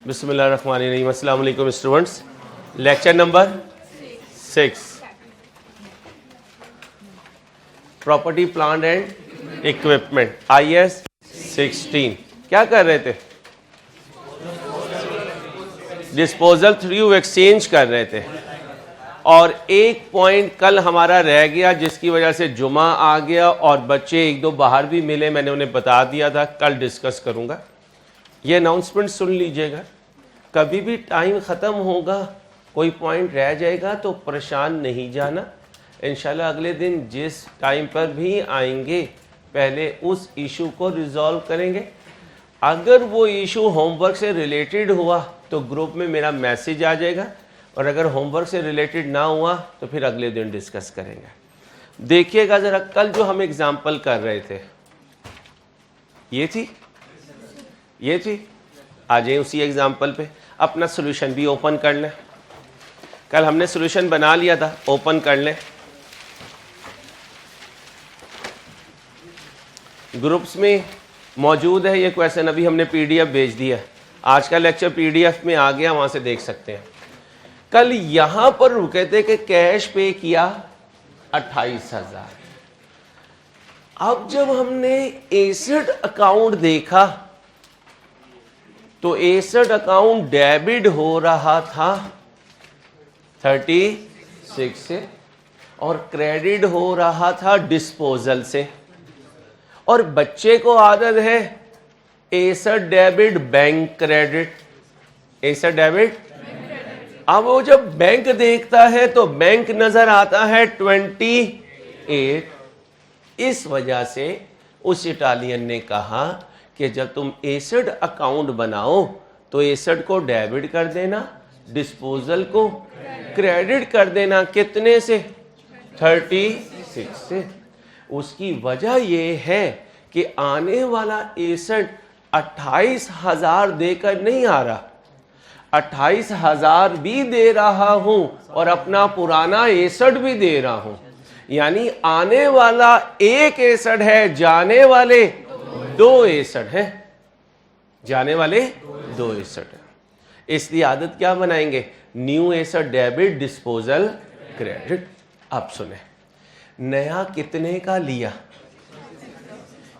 बिस्मिल्लाहिर्रहमानिर्रहीम। अस्सलाम वालेकुम students. Lecture number 6, property plant and equipment, IS 16। क्या कर रहे थे? डिस्पोजल थ्रू एक्सचेंज कर रहे थे। और एक पॉइंट कल हमारा रह गया जिसकी वजह से जुमा आ गया और बच्चे एक दो बाहर भी मिले, मैंने उन्हें बता दिया था कल डिस्कस करूंगा। ये अनाउंसमेंट सुन लीजिएगा, कभी भी टाइम ख़त्म होगा कोई पॉइंट रह जाएगा तो परेशान नहीं जाना। इंशाल्लाह अगले दिन जिस टाइम पर भी आएंगे पहले उस इशू को रिजॉल्व करेंगे। अगर वो इशू होमवर्क से रिलेटेड हुआ तो ग्रुप में मेरा मैसेज आ जाएगा, और अगर होमवर्क से रिलेटेड ना हुआ तो फिर अगले दिन डिस्कस करेंगे। देखिएगा ज़रा, कल जो हम एग्जाम्पल कर रहे थे ये थी। आ जाए उसी एग्जाम्पल पे, अपना सोल्यूशन भी ओपन कर लें। कल हमने सोल्यूशन बना लिया था, ओपन कर लें। ग्रुप्स में मौजूद है ये क्वेश्चन, अभी हमने PDF भेज दिया। आज का लेक्चर PDF में आ गया, वहां से देख सकते हैं। कल यहां पर रुके थे कि कैश पे किया 28,000। अब जब हमने एसेट अकाउंट देखा तो एसेट अकाउंट डेबिट हो रहा था 36 से और क्रेडिट हो रहा था डिस्पोजल से। और बच्चे को आदत है asset debit bank credit, asset debit. अब वो जब बैंक देखता है तो बैंक नजर आता है 28। इस वजह से उस इटालियन ने कहा कि जब तुम एसेट अकाउंट बनाओ तो एसेट को डेबिट कर देना, डिस्पोजल को क्रेडिट कर देना। कितने से? 36 से। उसकी वजह यह है कि आने वाला एसेट 28,000 देकर नहीं आ रहा, 28,000 भी दे रहा हूं और अपना पुराना एसेट भी दे रहा हूं। यानी आने वाला एक एसेट है, जाने वाले दो एसेट है, जाने वाले दो एसेट है। इसलिए आदत क्या बनाएंगे? New asset debit, disposal credit. अब सुने, नया कितने का लिया,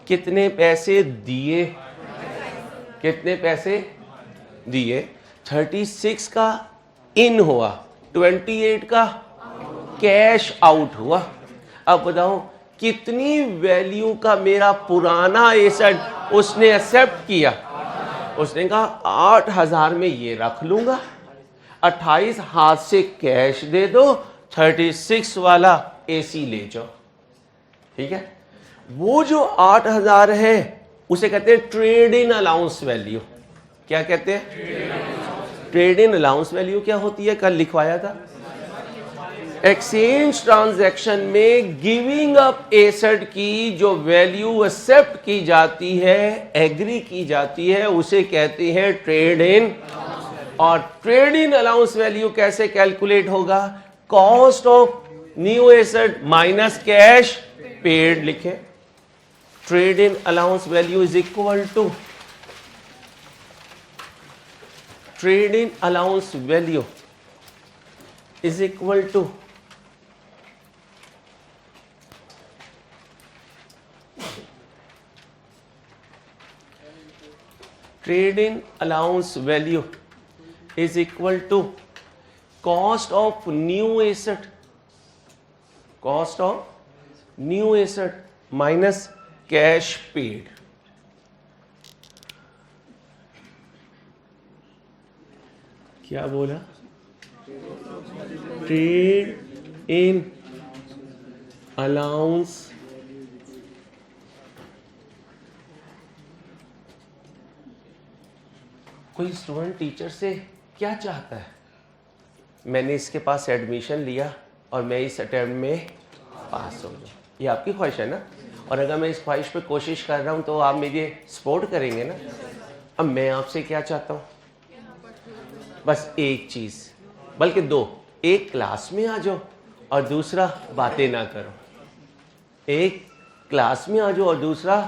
कितने पैसे दिए, कितने पैसे दिए? 36 का इन हुआ, 28 का कैश आउट हुआ। अब बताओ कितनी वैल्यू का मेरा पुराना एसेट उसने एक्सेप्ट किया? उसने कहा 8,000 में ये रख लूंगा, 28 हाथ से कैश दे दो, 36 वाला AC ले जाओ। ठीक है, वो जो 8,000 है उसे कहते हैं ट्रेड इन अलाउंस वैल्यू। क्या कहते हैं? ट्रेड इन अलाउंस वैल्यू क्या होती है? कल लिखवाया था। एक्सचेंज ट्रांजैक्शन में गिविंग अप एसेट की जो वैल्यू एक्सेप्ट की जाती है, एग्री की जाती है, उसे कहते हैं ट्रेड इन। और ट्रेड इन अलाउंस वैल्यू कैसे कैलकुलेट होगा? Cost of new asset minus cash paid लिखे। Trade in allowance value is equal to, trade in allowance value is equal to trade in allowance value is equal to cost of new asset, cost of new asset minus cash paid. क्या बोला? Trade in allowance कोई student teacher से क्या चाहता है? मैंने इसके पास admission लिया और मैं इस अटेम्प्ट में पास हो जाऊँ, ये आपकी ख्वाहिश है ना? और अगर मैं इस ख्वाहिश पे कोशिश कर रहा हूँ तो आप मुझे सपोर्ट करेंगे ना? अब मैं आपसे क्या चाहता हूँ? बस एक चीज़, बल्कि दो। एक क्लास में आ जाओ और दूसरा बातें ना करो। एक क्लास में आ जाओ और दूसरा,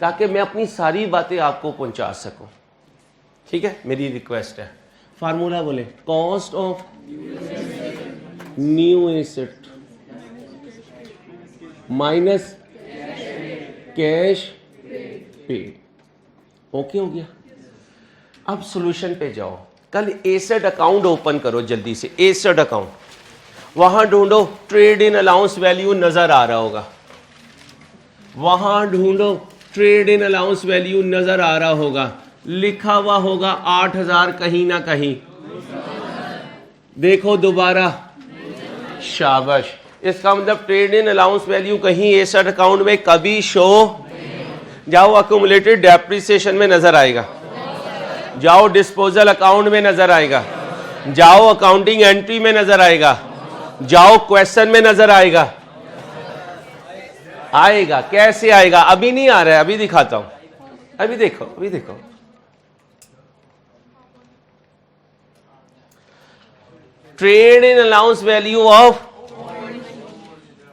ताकि मैं अपनी सारी बातें आपको पहुंचा सकूं। ठीक है, मेरी रिक्वेस्ट है। फार्मूला बोले, cost of new asset minus cash paid. Okay हो गया। अब सॉल्यूशन पे जाओ। कल एसेट अकाउंट ओपन करो जल्दी से, एसेट अकाउंट, वहां ढूंढो ट्रेड इन अलाउंस वैल्यू, नजर आ रहा होगा। वहां ढूंढो ट्रेड इन अलाउंस वैल्यू, नजर आ रहा होगा। लिखा हुआ होगा 8,000 कहीं ना कहीं। देखो दोबारा, शाबाश। इसका मतलब ट्रेड इन अलाउंस वैल्यू कहीं एसेट अकाउंट में कभी शो, जाओ अक्यूमुलेटेड डेप्रिसिएशन में नजर आएगा, जाओ डिस्पोजल अकाउंट में नजर आएगा, जाओ अकाउंटिंग एंट्री में नजर आएगा, जाओ क्वेश्चन में नजर आएगा। आएगा, कैसे आएगा? अभी नहीं आ रहा है, अभी दिखाता हूं। अभी देखो, अभी देखो। Trade in allowance value of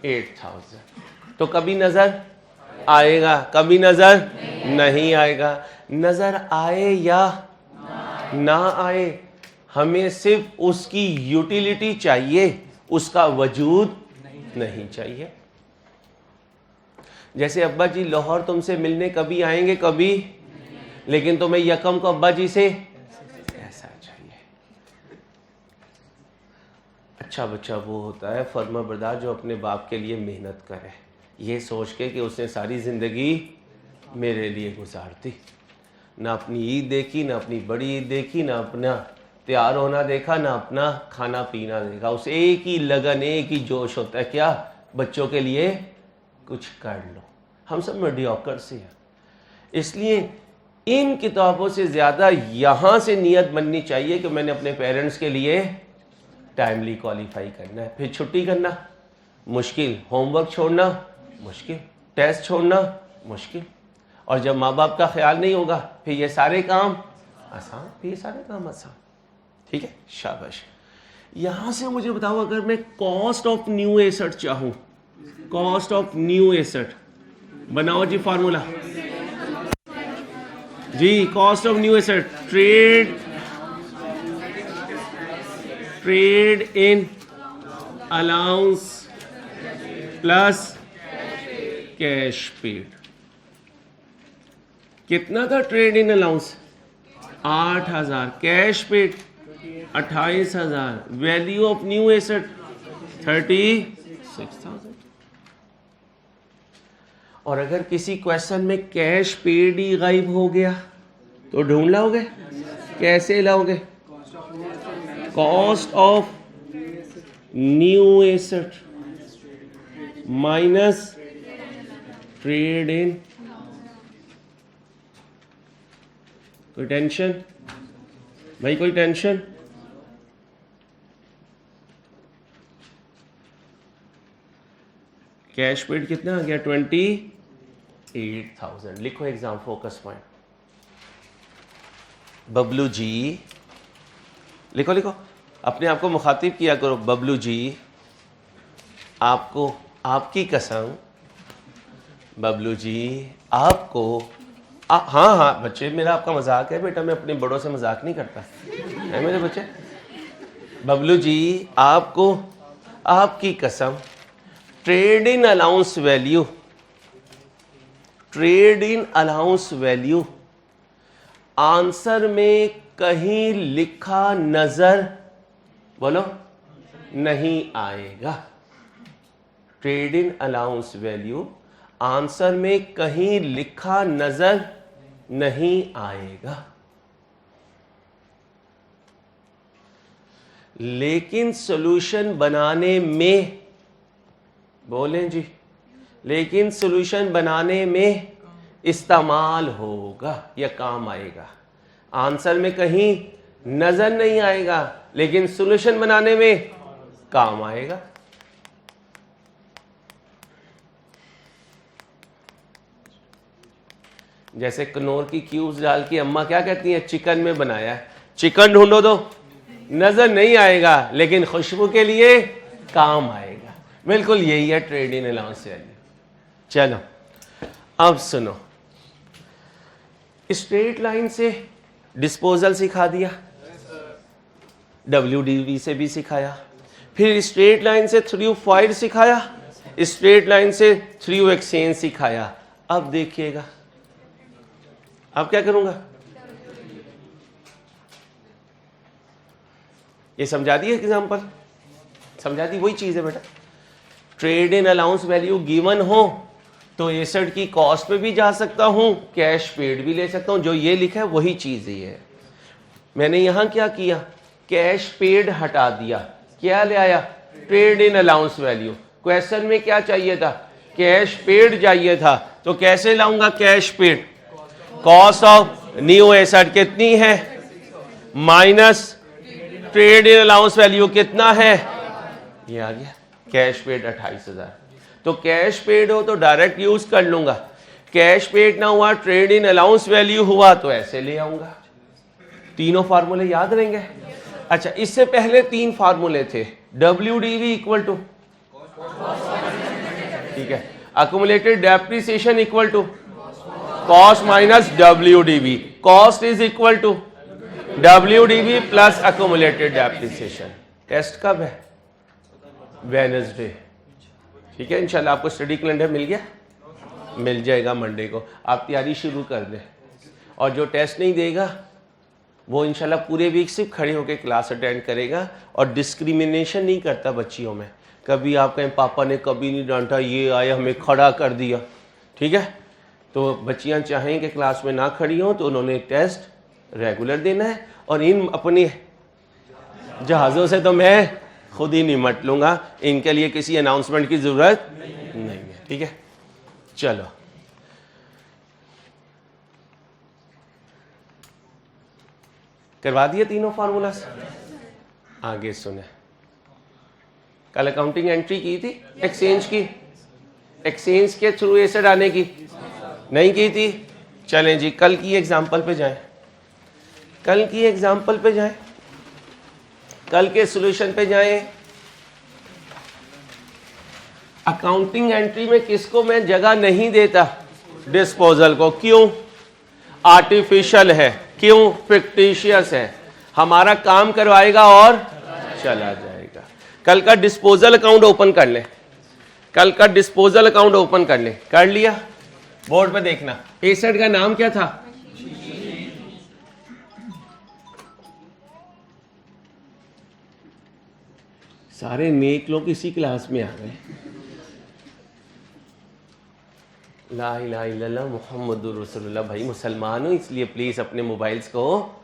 8,000, तो कभी नजर आएगा, कभी नजर नहीं आएगा। नजर आए या ना आए, हमें सिर्फ उसकी यूटिलिटी चाहिए, उसका वजूद नहीं चाहिए। जैसे अब्बा जी लाहौर तुमसे मिलने कभी आएंगे, कभी, लेकिन तुम्हें यकम को अब्बा जी से ऐसा चाहिए। अच्छा बच्चा वो होता है फर्माबरदार जो अपने बाप के लिए मेहनत करे, ये सोच के कि उसने सारी जिंदगी मेरे लिए गुजार दी, ना अपनी ईद देखी, ना अपनी बड़ी ईद देखी, ना अपना तैयार होना देखा, ना अपना खाना पीना देखा। उस एक ही लगन, एक ही जोश होता है, क्या बच्चों के लिए कुछ कर लो। हम सब मीडियोकर से हैं। इसलिए इन किताबों से ज़्यादा यहाँ से नीयत बननी चाहिए कि मैंने अपने पेरेंट्स के लिए टाइमली क्वालिफाई करना है। फिर छुट्टी करना मुश्किल, होमवर्क छोड़ना मुश्किल, टेस्ट छोड़ना मुश्किल, और जब माँ बाप का ख्याल नहीं होगा फिर ये सारे काम आसान, फिर ये सारे काम आसान। ठीक है, शाबाश। यहां से मुझे बताओ, अगर मैं कॉस्ट ऑफ न्यू एसेट चाहूं, कॉस्ट ऑफ न्यू एसेट बनाओ जी फार्मूला जी। Cost of new asset, trade in allowance plus cash paid. कितना था trade in allowance? 8,000। Cash paid 28,000। Value of new asset 36,000। और अगर किसी क्वेश्चन में कैश पेड ही गायब हो गया तो ढूंढ लाओगे? कैसे लाओगे? Cost of new asset minus trade in. कोई टेंशन भाई, कोई टेंशन? कैश पेड कितना आ गया? 28,000। लिखो exam focus point. Bablu ji, लिखो लिखो, अपने आप को मुखातिब किया करो। बबलू जी, आपको, आपकी कसम, बबलू जी आपको, हाँ हाँ बच्चे, मेरा आपका मजाक है बेटा, मैं अपने बड़ों से मजाक नहीं करता है मेरे बच्चे। बबलू जी आपको, आपकी कसम, trade in allowance value, trade in allowance value answer में कहीं लिखा नजर, बोलो, नहीं आएगा। Trade in allowance value answer में कहीं लिखा नजर नहीं आएगा। लेकिन सॉल्यूशन बनाने में, बोलें जी, लेकिन सॉल्यूशन बनाने में इस्तेमाल होगा या काम आएगा। आंसर में कहीं नजर नहीं आएगा, लेकिन सॉल्यूशन बनाने में काम आएगा। जैसे कनौर की क्यूब्स डाल के अम्मा क्या कहती हैं? चिकन में बनाया है, चिकन ढूंढो तो नजर नहीं आएगा, लेकिन खुशबू के लिए काम आएगा। बिल्कुल यही है ट्रेड इन अलाउंस वैल्यू। चलो अब सुनो, स्ट्रेट लाइन से डिस्पोजल सिखा दिया, WDV से भी सिखाया, फिर स्ट्रेट लाइन से थ्रू फाइल सिखाया, स्ट्रेट लाइन से थ्रू एक्सचेंज सिखाया। अब देखिएगा, अब क्या करूंगा, ये समझा दिए एग्जाम्पल, समझा दी, वही चीज है बेटा। Trade in allowance value given हो तो एसेट की कॉस्ट पे भी जा सकता हूं, कैश पेड भी ले सकता हूं, जो ये लिखा है वही चीज ही है। मैंने यहां क्या किया, कैश पेड हटा दिया, क्या ले आया, trade in allowance value. Question में क्या चाहिए था, कैश पेड चाहिए था, तो कैसे लाऊंगा cash paid, cost of new asset कितनी है minus trade in allowance value कितना है, ये आ गया कैश पेड 28,000। तो कैश पेड हो तो डायरेक्ट यूज कर लूंगा, कैश पेड ना हुआ ट्रेड इन अलाउंस वैल्यू हुआ तो ऐसे ले आऊंगा। तीनों फार्मूले याद रहेंगे। अच्छा, इससे पहले 3 फार्मूले थे, WDV इक्वल टू, ठीक है, accumulated depreciation equal to cost minus WDV, cost is equal to WDV plus accumulated depreciation. Test कब है, वेडनेसडे, ठीक है। इंशाल्लाह आपको स्टडी कैलेंडर मिल गया, मिल जाएगा मंडे को, आप तैयारी शुरू कर दें। और जो टेस्ट नहीं देगा वो इंशाल्लाह पूरे वीक सिर्फ खड़े होकर क्लास अटेंड करेगा और डिस्क्रिमिनेशन नहीं करता बच्चियों में। कभी आप कहें पापा ने कभी नहीं डांटा, ये आया हमें खड़ा कर दिया, ठीक है। तो बच्चियां चाहें कि क्लास में ना खड़ी हों तो उन्होंने टेस्ट रेगुलर देना है। और इन अपने जहाज़ों से तो मैं खुद ही निमट लूँगा, इनके लिए किसी अनाउंसमेंट की ज़रूरत नहीं है, ठीक है। चलो, करवा दिए तीनों फार्मूलास। आगे सुने, कल अकाउंटिंग एंट्री की थी एक्सचेंज की, एक्सचेंज के थ्रू एसेट आने की नहीं की थी। चलें जी, कल की एग्जाम्पल पे जाएं, कल की एग्जाम्पल पे जाएं, कल के सॉल्यूशन पे जाएं। अकाउंटिंग एंट्री में किसको मैं जगह नहीं देता, डिस्पोजल को। क्यों, आर्टिफिशियल है, क्यों, फिक्टिशियस है, हमारा काम करवाएगा और चला जाएगा। कल का डिस्पोजल अकाउंट ओपन कर ले, कल का डिस्पोजल अकाउंट ओपन कर ले, कर लिया, बोर्ड पे देखना, एसेट का नाम क्या था, सारे नेक लोग इसी क्लास में आ गए। ला इलाहा इल्लल्लाह मुहम्मदुर रसूलुल्लाह। भाई मुसलमान हो इसलिए प्लीज़ अपने मोबाइल्स को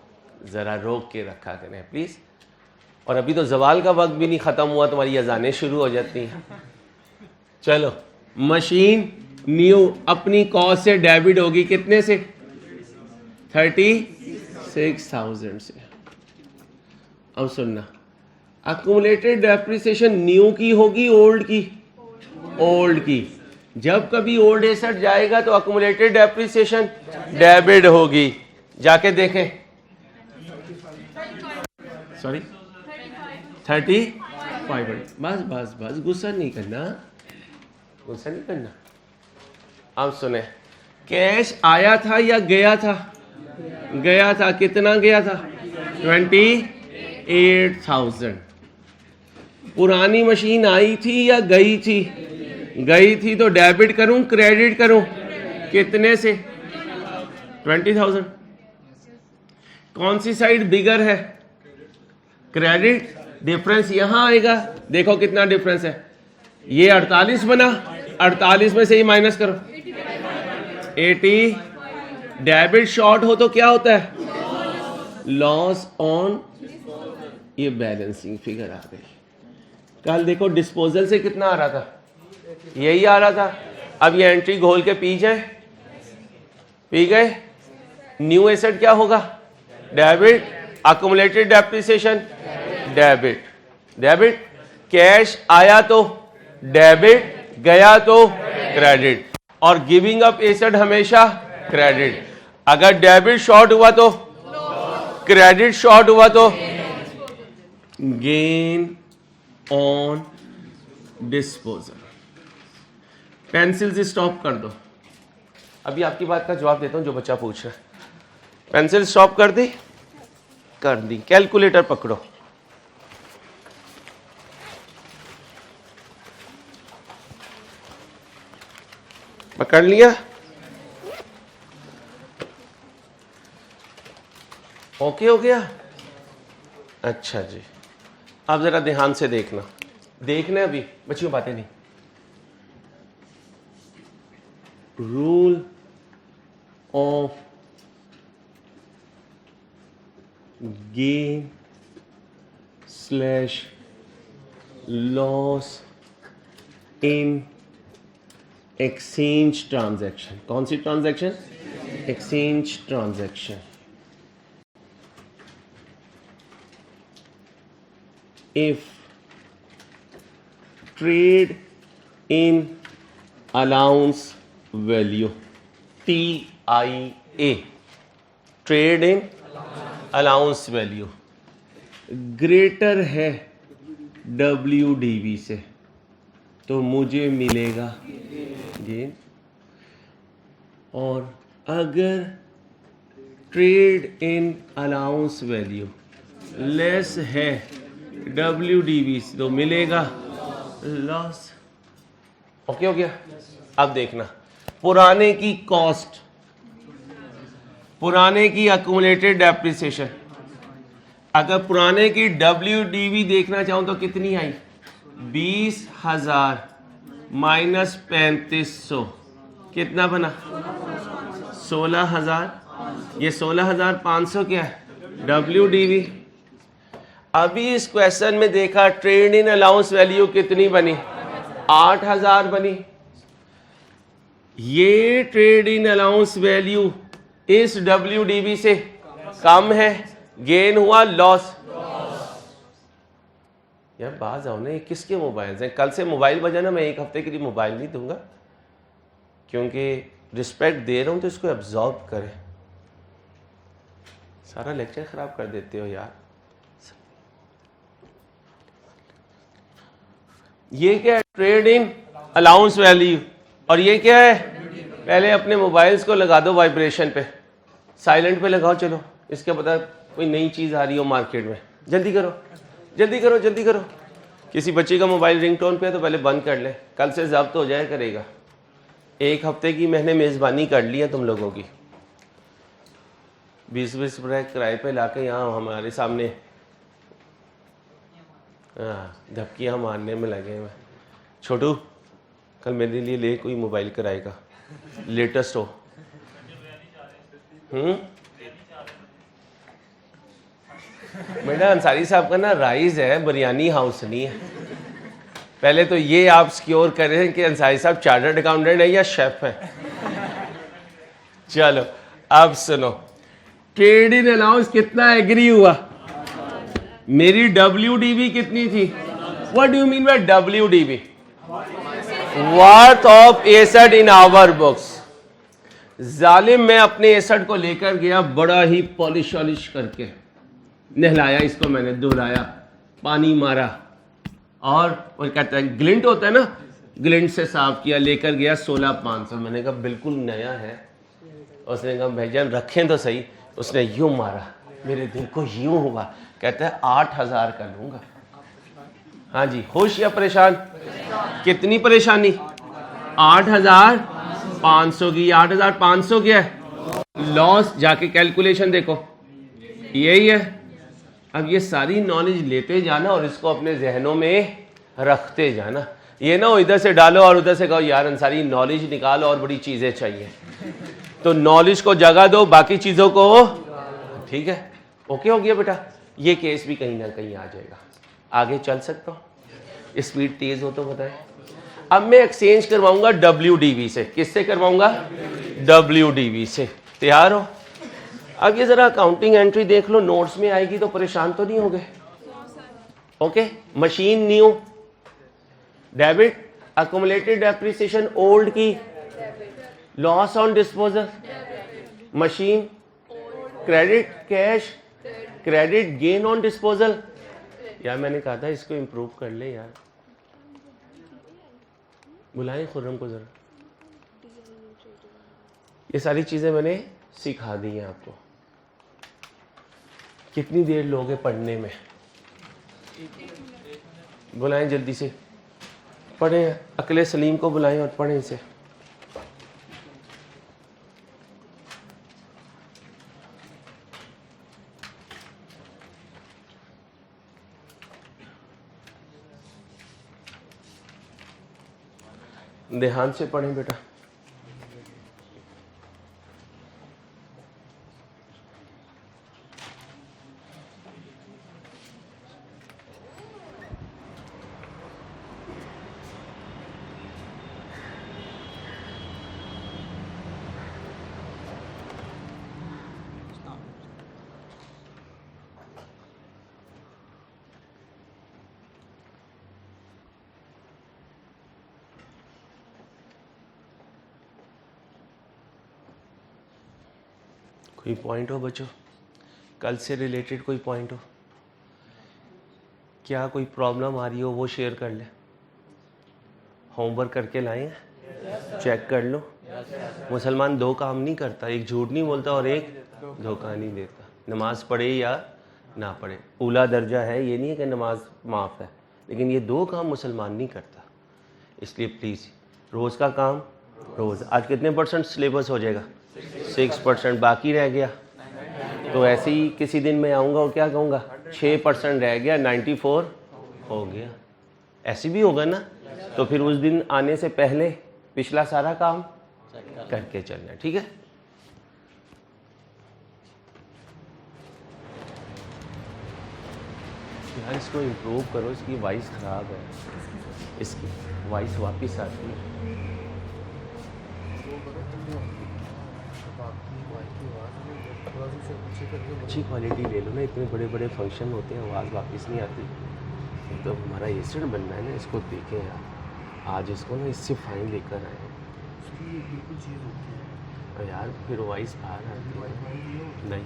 ज़रा रोक के रखा करें प्लीज़। और अभी तो जवाल का वक्त भी नहीं ख़त्म हुआ, तुम्हारी अजानें शुरू हो जाती हैं। चलो, मशीन न्यू अपनी कॉस्ट से डेबिट होगी, कितने से, 36,000 से। अब सुनना, अक्यूमुलेटेड डेप्रिसिएशन न्यू की होगी ओल्ड की, ओल्ड की। जब कभी ओल्ड एसेट जाएगा तो अक्यूमुलेटेड डेप्रिसिएशन डेबिट होगी। जाके देखें, सॉरी 3500। बस बस बस, गुस्सा नहीं करना, गुस्सा नहीं करना। अब सुने, कैश आया था या गया था, गया था, कितना गया था, 28,000। पुरानी मशीन आई थी या गई थी, गई थी, तो डेबिट करूं क्रेडिट करूं, कितने से, 20,000। कौन सी साइड बिगर है, क्रेडिट। डिफरेंस यहां आएगा, देखो कितना डिफरेंस है, ये 48 बना, 48 में से ही माइनस करो 80। डेबिट शॉर्ट हो तो क्या होता है, लॉस ऑन, ये बैलेंसिंग फिगर आ गई। कल देखो डिस्पोजल से कितना आ रहा था, यही आ रहा था। अब ये एंट्री घोल के पी जाए, पी गए। न्यू एसेट क्या होगा, debit, accumulated depreciation debit, debit. Cash आया तो डेबिट, गया तो क्रेडिट। और गिविंग अप एसेट हमेशा क्रेडिट। अगर डेबिट शॉर्ट हुआ तो, क्रेडिट शॉर्ट हुआ तो गेन ऑन डिस्पोजल। पेंसिल से स्टॉप कर दो। अभी आपकी बात का जवाब देता हूं जो बच्चा पूछ रहा है। पेंसिल स्टॉप कर दी, कर दी। कैलकुलेटर पकड़ो। पकड़ लिया? ओके हो गया? अच्छा जी, अब जरा ध्यान से देखना, देखना है अभी बच्चियों, बातें नहीं। Rule of gain slash loss in exchange transaction. कौन सी transaction? Exchange transaction. If trade in allowance value, TIA, trade in allowance value greater है WDV से, तो मुझे मिलेगा गेन। और अगर trade in allowance value less है WDV से, तो मिलेगा लॉस। ओके हो गया? अब देखना, पुराने की कॉस्ट, पुराने की अक्यूमुलेटेड डेप्रिसिएशन, अगर पुराने की WDV देखना चाहूं तो कितनी आई? 20,000 माइनस 3500, कितना बना? 16,000। ये 16,500 क्या है? WDV। अभी इस क्वेश्चन में देखा ट्रेड इन अलाउंस वैल्यू कितनी बनी? 8,000 बनी। ये ट्रेड इन अलाउंस वैल्यू इस WDV से कम है, गेन हुआ लॉस। यार बाज आओ ना, किसके मोबाइल हैं? कल से मोबाइल बजाना, मैं एक हफ्ते के लिए मोबाइल नहीं दूंगा, क्योंकि रिस्पेक्ट दे रहा हूं तो इसको एब्जॉर्ब करें। सारा लेक्चर खराब कर देते हो यार। ये क्या है? Trade in allowance value. और ये क्या है? पहले अपने मोबाइल्स को लगा दो वाइब्रेशन पे, साइलेंट पे लगाओ। चलो, इसके पता कोई नई चीज़ आ रही हो मार्केट में, जल्दी करो जल्दी करो जल्दी करो। किसी बच्चे का मोबाइल रिंगटोन पे है तो पहले बंद कर ले, कल से जब्त हो जाए करेगा। एक हफ्ते की मैंने मेज़बानी कर ली है तुम लोगों की। 20-20 रुपये किराए पे लाके यहाँ हमारे सामने धपकियाँ मारने में लगे हैं। छोटू, कल मेरे लिए ले कोई मोबाइल किराए का, लेटेस्ट हो। बेटा अंसारी साहब का ना राइज है, बिरयानी हाउस नहीं है। पहले तो ये आप सिक्योर करें कि अंसारी साहब चार्टर्ड अकाउंटेंट है या शेफ है। चलो अब सुनो, ट्रेड इन अलाउंस कितना एग्री हुआ? मेरी WDV कितनी थी? What do you mean by WDV? Worth of asset in our books. जालिम, मैं अपने एसेट को लेकर गया, बड़ा ही पॉलिश वॉलिश करके नहलाया इसको, मैंने धुलाया, पानी मारा, और वो कहता है ग्लिंट होता है ना, ग्लिंट से साफ किया, लेकर गया 16,500। मैंने कहा बिल्कुल नया है। उसने कहा भाईजान रखें तो सही। उसने यूं मारा, मेरे दिल को यूं हुआ, कहता है 8,000 का लूंगा। हाँ जी, खुश या परेशान? कितनी परेशानी? 8,500 की। 8,500 क्या है? लॉस। जाके कैलकुलेशन देखो, यही है। अब ये सारी नॉलेज लेते जाना और इसको अपने जहनों में रखते जाना। ये ना इधर से डालो और उधर से कहो यार अंसारी नॉलेज निकालो और बड़ी चीजें चाहिए। तो नॉलेज को जगह दो, बाकी चीजों को। ठीक है, ओके हो गया बेटा? ये केस भी कहीं ना कहीं आ जाएगा। आगे चल सकता हूं? स्पीड तेज हो तो बताएं। अब मैं एक्सचेंज करवाऊंगा WDV से। किससे करवाऊंगा? WDV से। तैयार हो? अब ये जरा अकाउंटिंग एंट्री देख लो, नोट्स में आएगी तो परेशान तो नहीं हो गए? Okay, machine new, debit, accumulated depreciation old की, loss on disposal, machine, credit cash, credit gain on disposal. यार मैंने कहा था इसको इंप्रूव कर ले यार। बुलाएं खुर्रम को जरा। ये सारी चीजें मैंने सिखा दी हैं आपको। कितनी देर लोगे पढ़ने में? बुलाएं जल्दी से, पढ़ें, अकले सलीम को बुलाएं और पढ़ें इसे। ध्यान से पढ़ें बेटा। कोई पॉइंट हो बच्चों, कल से रिलेटेड कोई पॉइंट हो, क्या कोई प्रॉब्लम आ रही हो वो शेयर कर ले। होमवर्क करके लाए हैं, चेक कर लो। मुसलमान दो काम नहीं करता, एक झूठ नहीं बोलता और एक धोखा नहीं देता। नमाज पढ़े या ना पढ़े, ऊला दर्जा है, ये नहीं है कि नमाज माफ़ है, लेकिन ये दो काम मुसलमान नहीं करता। इसलिए प्लीज़ रोज़ का काम रोज़। आज कितने % सिलेबस हो जाएगा? 6% बाकी रह गया। तो ऐसे ही किसी दिन मैं आऊँगा और क्या कहूँगा, 6% रह गया, 94 हो गया। ऐसे भी होगा ना, तो फिर उस दिन आने से पहले पिछला सारा काम करके चलना है, ठीक है। यार इसको इम्प्रूव करो, इसकी वॉइस ख़राब है, इसकी वॉइस वापस आती है। अच्छी क्वालिटी ले लो ना, इतने बड़े बड़े फंक्शन होते हैं, आवाज़ वापस नहीं आती। तो हमारा एसिड बनना है ना, इसको देखें यार, आज इसको ना इससे फाइन लेकर आए और यार फिर वॉइस बाहर आती है। नहीं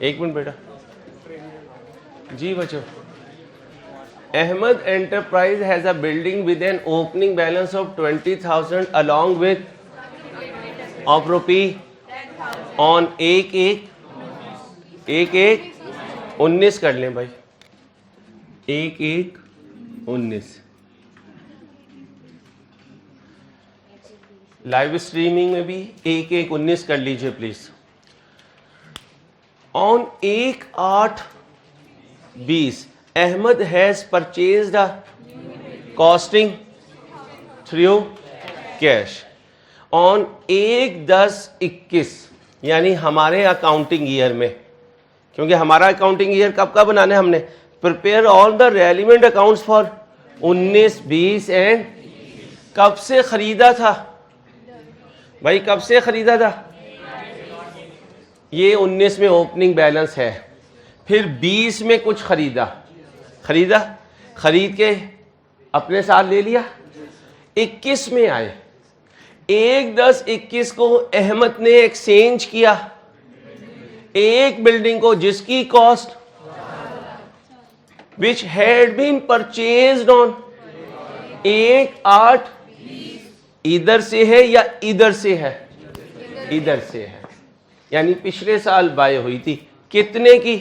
एक मिनट बेटा जी बच्चों। Ahmed Enterprise has a building with an opening balance of 20,000 along with of rupee on एक 19 कर लें भाई, 19 लाइव स्ट्रीमिंग में भी 19 कर लीजिए please. On 1/8/20 Ahmed has purchased a costing through cash on 1/10/21 यानी हमारे अकाउंटिंग ईयर में, क्योंकि हमारा अकाउंटिंग ईयर कब का बनाना है हमने, prepare all the relevant accounts for 19-20 and कब से खरीदा था भाई, कब से खरीदा था, ये 19 में ओपनिंग बैलेंस है, फिर 20 में कुछ खरीदा, खरीद के अपने साथ ले लिया, 21 में आए, 1/10/21 को अहमद ने एक्सचेंज किया एक बिल्डिंग को जिसकी cost which had been purchased on 1/8 इधर से है या इधर से है, इधर से है, यानी पिछले साल बाय हुई थी, कितने की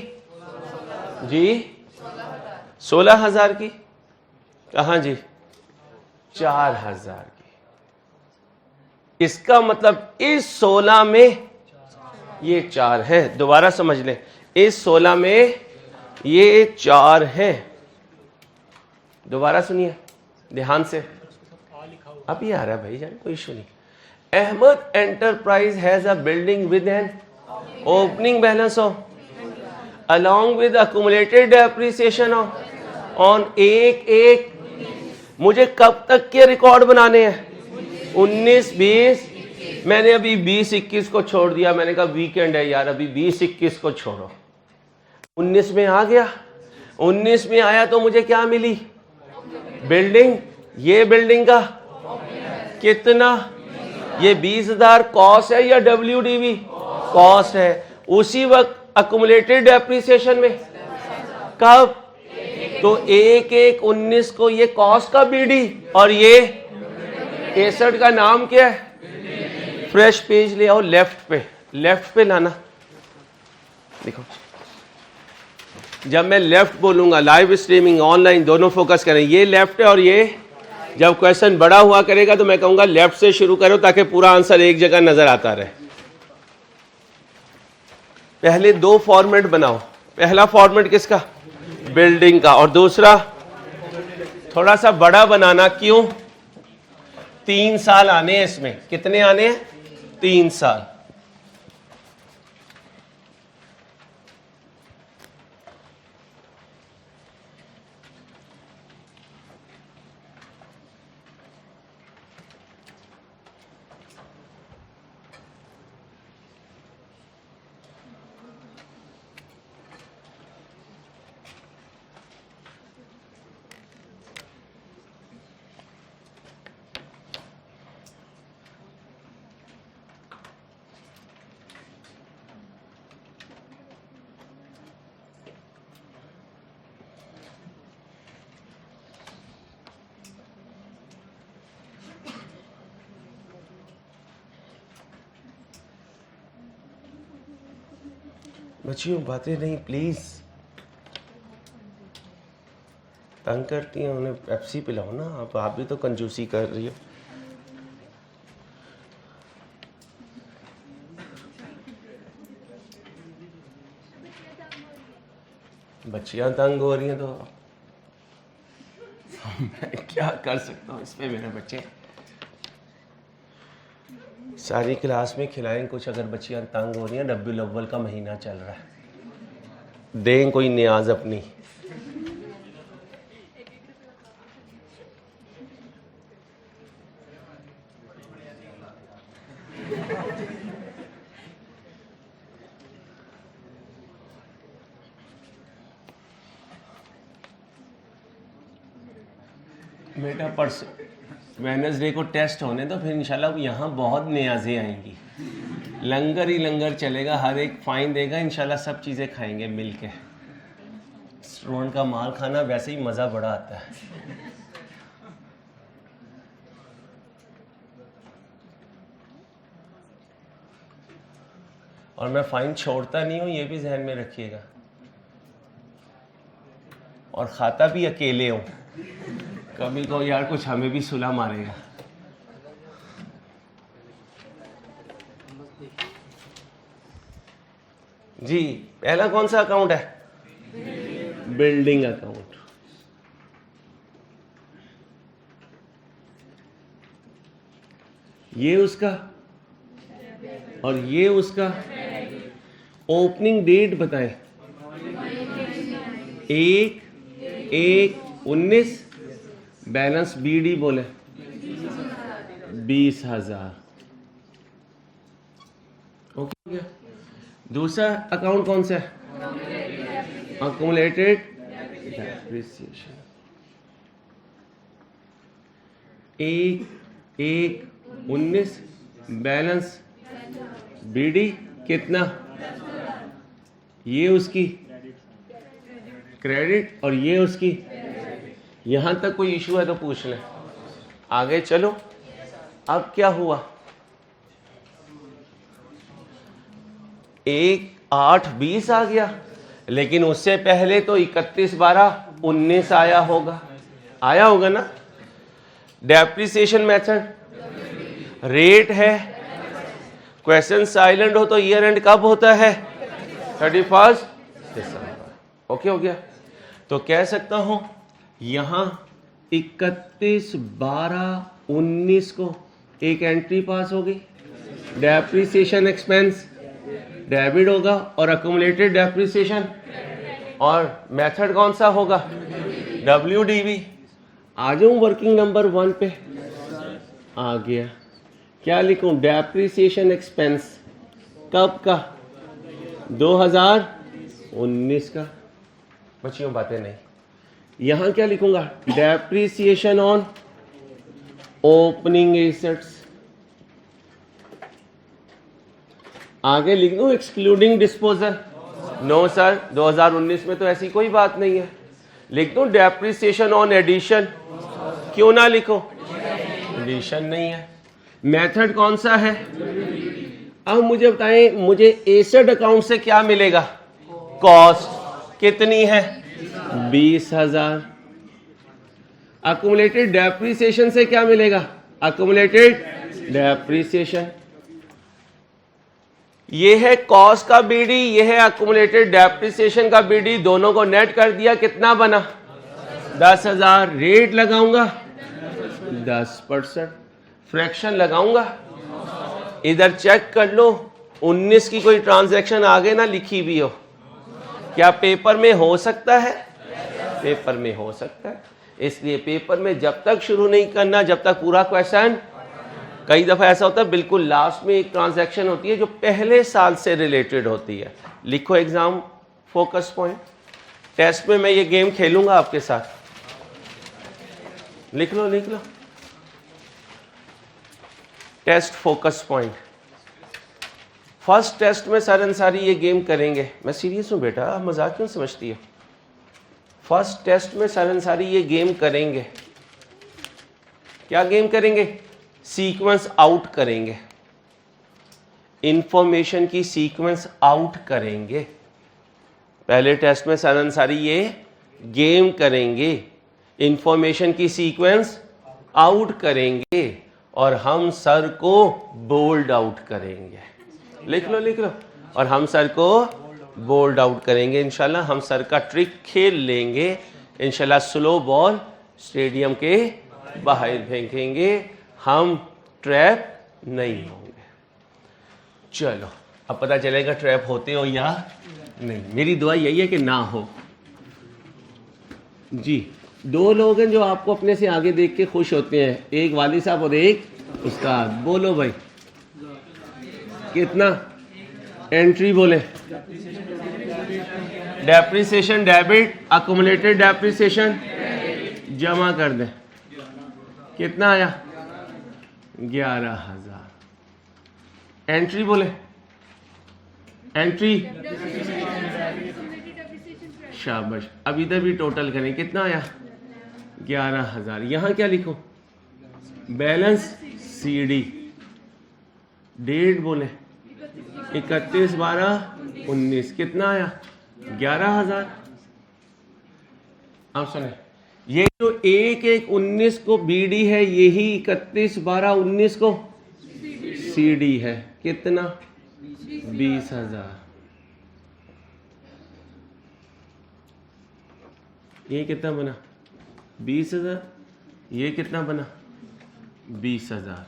जी, 16,000 की, कहाँ जी, 4,000 की। इसका मतलब इस 16 में ये 4 है, दोबारा समझ लें, इस 16 में ये 4 है, दोबारा सुनिए ध्यान से, अब ये आ रहा है भाई जान, कोई इशू नहीं। Ahmad enterprise has a building with an opening balance of along with accumulated depreciation on 1/1 मुझे कब तक के रिकॉर्ड बनाने हैं, 19-20, मैंने अभी 20-21 को छोड़ दिया, मैंने कहा वीकेंड है यार, अभी 20-21 को छोड़ो, 19 में आ गया, 19 में आया तो मुझे क्या मिली, बिल्डिंग, ये बिल्डिंग का कितना, ये 20,000 कॉस्ट है या WDV कॉस्ट है, उसी वक्त अकुमुलेटेड डेप्रिसिएशन में कब, तो 1/1/19 को ये कॉस्ट का BD और ये एसेट का नाम क्या है, फ्रेश पेज ले आओ, लेफ्ट पे लाना। देखो जब मैं लेफ्ट बोलूंगा, लाइव स्ट्रीमिंग ऑनलाइन दोनों फोकस करें, ये लेफ्ट है और ये, जब क्वेश्चन बड़ा हुआ करेगा तो मैं कहूंगा लेफ्ट से शुरू करो ताकि पूरा आंसर एक जगह नजर आता रहे। पहले दो फॉर्मेट बनाओ, पहला फॉर्मेट किसका, बिल्डिंग का, और दूसरा थोड़ा सा बड़ा बनाना। क्यों, 3 साल आने हैं इसमें। कितने आने हैं, 3 साल। बच्चियों बातें नहीं प्लीज, तंग करती हैं, उन्हें पेप्सी पिलाओ ना। आप भी तो कंजूसी कर रही हो। बच्चियां तंग हो रही हैं तो मैं क्या कर सकता हूँ इस पे। मेरे बच्चे सारी क्लास में खिलाएं कुछ, अगर बच्चियां तंग हो रही हैं। रब्बुल अव्वल का महीना चल रहा है, दें कोई न्याज अपनी। बेटा परसों वेडनेसडे को टेस्ट होने तो फिर इंशाल्लाह यहाँ बहुत न्याज़ें आएंगी। लंगर ही लंगर चलेगा, हर एक फाइन देगा, इंशाल्लाह सब चीज़ें खाएंगे मिल के। स्टूडेंट का माल खाना वैसे ही मज़ा बड़ा आता है। और मैं फाइन छोड़ता नहीं हूँ, ये भी जहन में रखिएगा। और खाता भी अकेले हूँ, कभी को यार कुछ हमें भी सुला मारेगा। जी पहला कौन सा अकाउंट है, बिल्डिंग अकाउंट। ये उसका और ये उसका। ओपनिंग डेट बताएं। 1/1/19, बैलेंस बीडी बोले 20,000। ओके, दूसरा अकाउंट कौन सा है, अक्यूमुलेटेड डेप्रिसिएशन। 1/1/19, बैलेंस बीडी कितना, ये उसकी क्रेडिट और ये उसकी। यहां तक कोई इशू है तो पूछ लें, आगे चलो। अब क्या हुआ, 1/8/20 आ गया, लेकिन उससे पहले तो 31/12/19 आया होगा ना। डेप्रिसिएशन मेथड, रेट है। क्वेश्चन साइलेंट हो तो ईयर एंड कब होता है, 31 दिसंबर। ओके हो गया। तो कह सकता हूं यहां 31/12/19 को एक एंट्री पास हो गई। डेप्रिसिएशन एक्सपेंस डेबिट होगा और अक्यूमुलेटेड डेप्रिसिएशन, और मेथड कौन सा होगा, WDV। आ जाऊं वर्किंग नंबर 1 पे, आ गया। क्या लिखूं, डेप्रिसिएशन एक्सपेंस कब का, 2019 का। बच्चियों बातें नहीं, यहां क्या लिखूंगा, डेप्रिसिएशन ऑन ओपनिंग एसेट्स। आगे लिख दूं एक्सक्लूडिंग डिस्पोजल, नो सर 2019 में तो ऐसी कोई बात नहीं है। लिख दूं डेप्रिसिएशन ऑन एडिशन, क्यों ना लिखो, एडिशन नहीं है। मेथड कौन सा है? अब मुझे बताएं, मुझे एसेट अकाउंट से क्या मिलेगा? कॉस्ट कितनी है? 20,000। अक्यूमुलेटेड डेप्रिसिएशन से क्या मिलेगा? Accumulated depreciation. ये है कॉस्ट का बीडी, ये है अक्यूमुलेटेड डेप्रिसिएशन का बीडी, दोनों को नेट कर दिया, कितना बना? 10,000। रेट लगाऊंगा 10%, फ्रैक्शन लगाऊंगा, इधर चेक कर लो 19 की कोई ट्रांजैक्शन आगे ना लिखी भी हो। क्या पेपर में हो सकता है? पेपर में हो सकता है, इसलिए पेपर में जब तक शुरू नहीं करना जब तक पूरा क्वेश्चन। कई दफा ऐसा होता है बिल्कुल लास्ट में एक ट्रांजैक्शन होती है जो पहले साल से रिलेटेड होती है। लिखो एग्जाम फोकस पॉइंट। टेस्ट में मैं ये गेम खेलूंगा आपके साथ, लिख लो लिख लो। Test focus point. First test में सर अंसारी ये गेम करेंगे। मैं सीरियस हूं बेटा, आप मजाक क्यों समझती हो? फर्स्ट टेस्ट में सर अंसारी ये गेम करेंगे। क्या गेम करेंगे? सीक्वेंस आउट करेंगे, इंफॉर्मेशन की सीक्वेंस आउट करेंगे। पहले टेस्ट में सर अंसारी ये गेम करेंगे, इंफॉर्मेशन की सीक्वेंस आउट करेंगे और हम सर को बोल्ड आउट करेंगे। लिख लो लिख लो। और हम सर को बोल्ड आउट करेंगे। इंशाल्लाह हम सर का ट्रिक खेल लेंगे। इंशाल्लाह स्लो बॉल स्टेडियम के बाहर फेंकेंगे, हम ट्रैप नहीं होंगे। चलो अब पता चलेगा ट्रैप होते हो या नहीं। मेरी दुआ यही है कि ना हो। जी, दो लोग हैं जो आपको अपने से आगे देख के खुश होते हैं, एक वाली साहब और एक उस्ताद। बोलो भाई कितना एंट्री बोले? डेप्रिसिएशन डेबिट, अक्यूमुलेटेड डेप्रिसिएशन जमा कर दें। कितना आया? 11,000। एंट्री बोले? एंट्री शाबाश। अब इधर भी टोटल करें, कितना आया? 11,000। यहां क्या लिखो? Balance CD. डेट बोले 31/12/19। कितना आया? 11,000। अब सुने, ये जो 1/1/19 को बीडी है, यही 31/12/19 को सीडी है। कितना? 20,000। ये कितना बना? 20,000। ये कितना बना? 20,000।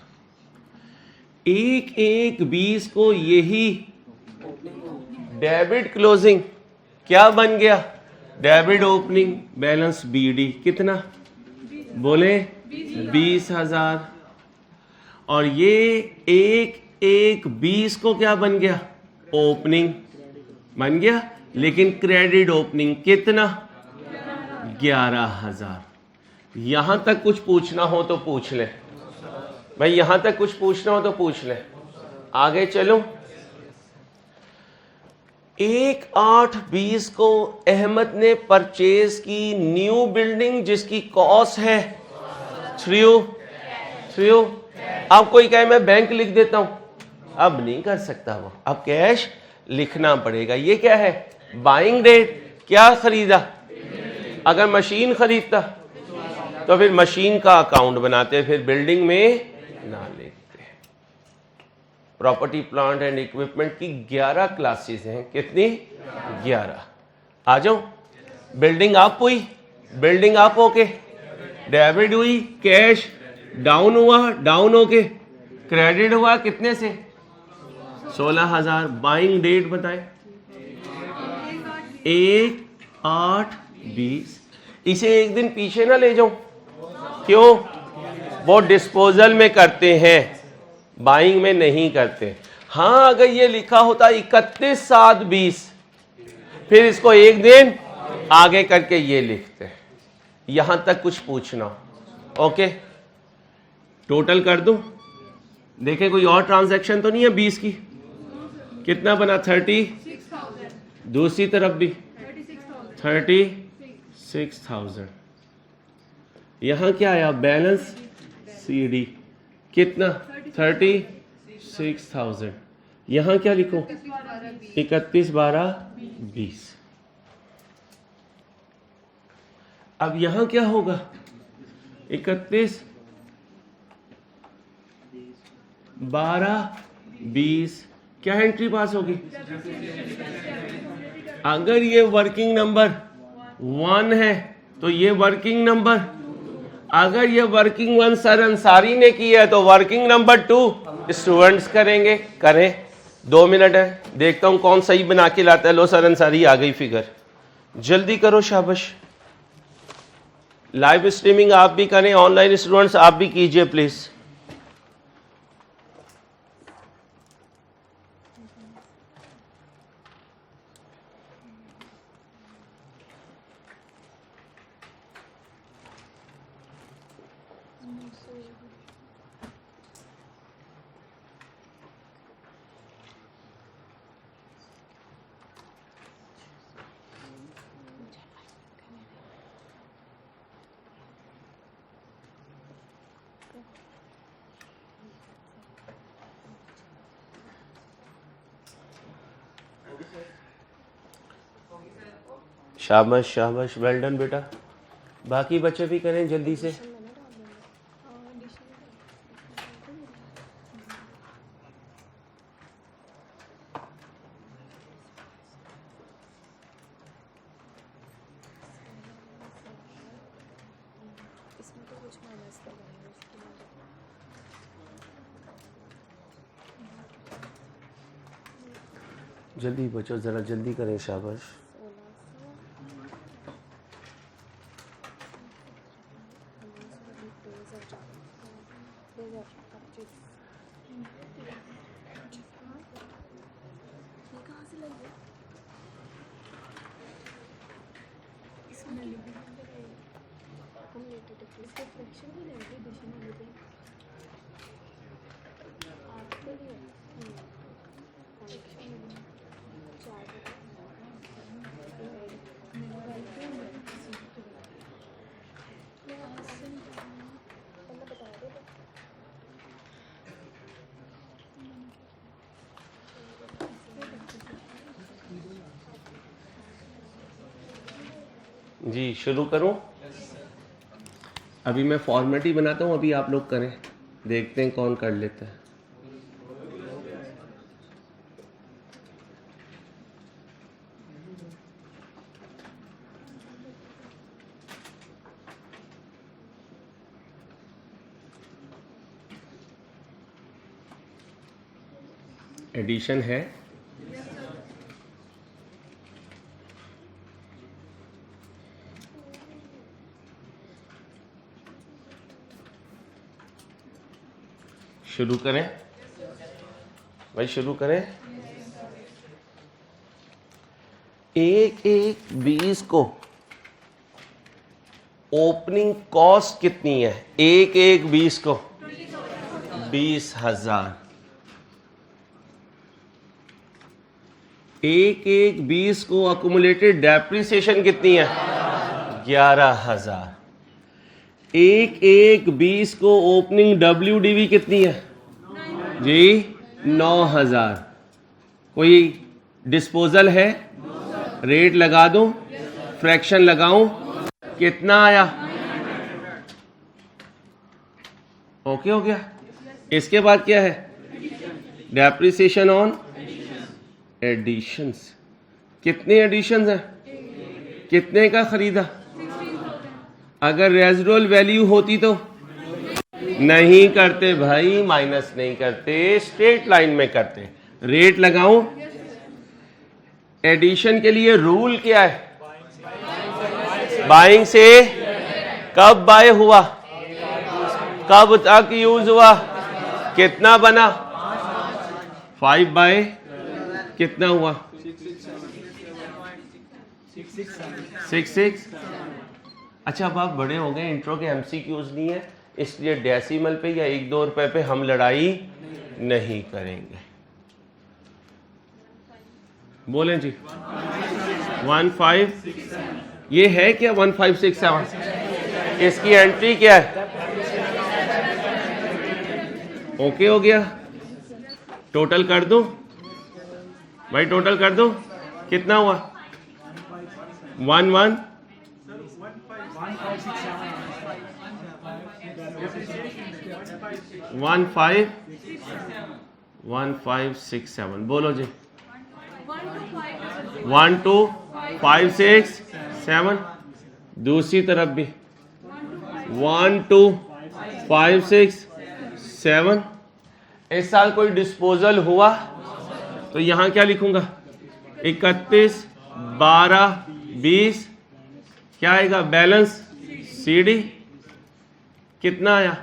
1/1/20 को यही डेबिट क्लोजिंग क्या बन गया? Debit opening balance BD. कितना बोले? 20,000। और ये 1/1/20 को क्या बन गया? ओपनिंग बन गया, लेकिन क्रेडिट ओपनिंग कितना? 11,000। यहां तक कुछ पूछना हो तो पूछ ले भाई, यहां तक कुछ पूछना हो तो पूछ ले। आगे चलो। 1/8/20 को अहमद ने परचेज की न्यू बिल्डिंग जिसकी कॉस्ट है 3 अब कोई कहे मैं बैंक लिख देता हूं, अब नहीं कर सकता वो, अब कैश लिखना पड़ेगा। ये क्या है? Buying date. क्या खरीदा? अगर मशीन खरीदता तो फिर मशीन का अकाउंट बनाते, फिर बिल्डिंग में ना लिखते। प्रॉपर्टी प्लांट एंड इक्विपमेंट की 11 क्लासेस हैं। कितनी? 11। आ जाओ। बिल्डिंग अप हुई, बिल्डिंग अप होके डेबिट हुई, कैश डाउन हुआ, डाउन होके क्रेडिट हुआ। कितने से? 16,000। बाइंग डेट बताए? 1/8/20। इसे एक दिन पीछे ना ले जाऊं। क्यों? वो डिस्पोजल में करते हैं, बाइंग में नहीं करते। हाँ, अगर ये लिखा होता 31/7/20, फिर इसको एक दिन आगे करके ये लिखते। यहां तक कुछ पूछना? ओके, टोटल कर दूं। देखें कोई और ट्रांजैक्शन तो नहीं है 20 की। कितना बना? 36,000। दूसरी तरफ भी 36,000। यहां क्या आया? Balance CD. कितना? 36,000। यहाँ क्या लिखो? 31, 12, 20। अब यहाँ क्या होगा? 31, 12, 20। क्या एंट्री पास होगी? अगर ये वर्किंग नंबर 1 है तो ये वर्किंग नंबर, अगर ये वर्किंग 1 सर अंसारी ने की है तो वर्किंग नंबर 2 स्टूडेंट्स करेंगे। करें, 2 मिनट है, देखता हूं कौन सही बना के लाता है। लो सर अंसारी आ गई फिगर, जल्दी करो, शाबाश। लाइव स्ट्रीमिंग आप भी करें, ऑनलाइन स्टूडेंट्स आप भी कीजिए प्लीज। शाबाश शाबाश, वेल डन बेटा। बाकी बच्चे भी करें जल्दी से। जल्दी बच्चों, जरा जल्दी करें, शाबाश। जी शुरू करूं? अभी मैं फॉर्मेट ही बनाता हूं, अभी आप लोग करें, देखते हैं कौन कर लेता है। एडिशन है, शुरू करें भाई, शुरू करें। 1/1/20 को ओपनिंग कॉस्ट कितनी है? 1/1/20 को 20,000। 1/1/20 को अकुमुलेटेड डेप्रिसिएशन कितनी है? 11,000। 1/1/20 को ओपनिंग WDV कितनी है जी? 9,000। कोई डिस्पोजल है? रेट लगा दूं? फ्रैक्शन लगाऊं? कितना आया? ओके हो गया। इसके बाद क्या है? Depreciation on additions. कितने एडिशंस हैं? कितने का खरीदा? अगर रेजिडुअल वैल्यू होती तो नहीं करते भाई, माइनस नहीं करते, स्ट्रेट लाइन में करते। रेट लगाऊं? एडिशन के लिए रूल क्या है? बाइंग से कब बाय हुआ, कब तक यूज हुआ, कितना बना? 5 बाय कितना हुआ? 6। अच्छा, अब आप बड़े हो गए, इंट्रो के MCQs नहीं है, इसलिए डेसिमल पे या 1-2 रुपए पे हम लड़ाई नहीं करेंगे। बोलें जी। 15, ये है क्या 1567? इसकी एंट्री क्या है? ओके हो गया? टोटल कर दूं भाई, टोटल कर दूं? कितना हुआ? 1 5 6 7 बोलो जी। 1 2 5 6 7। दूसरी तरफ भी 1 2 5 6 7। इस साल कोई डिस्पोजल हुआ तो यहां क्या लिखूंगा? 31 12 20। क्या आएगा बैलेंस? CD कितना आया?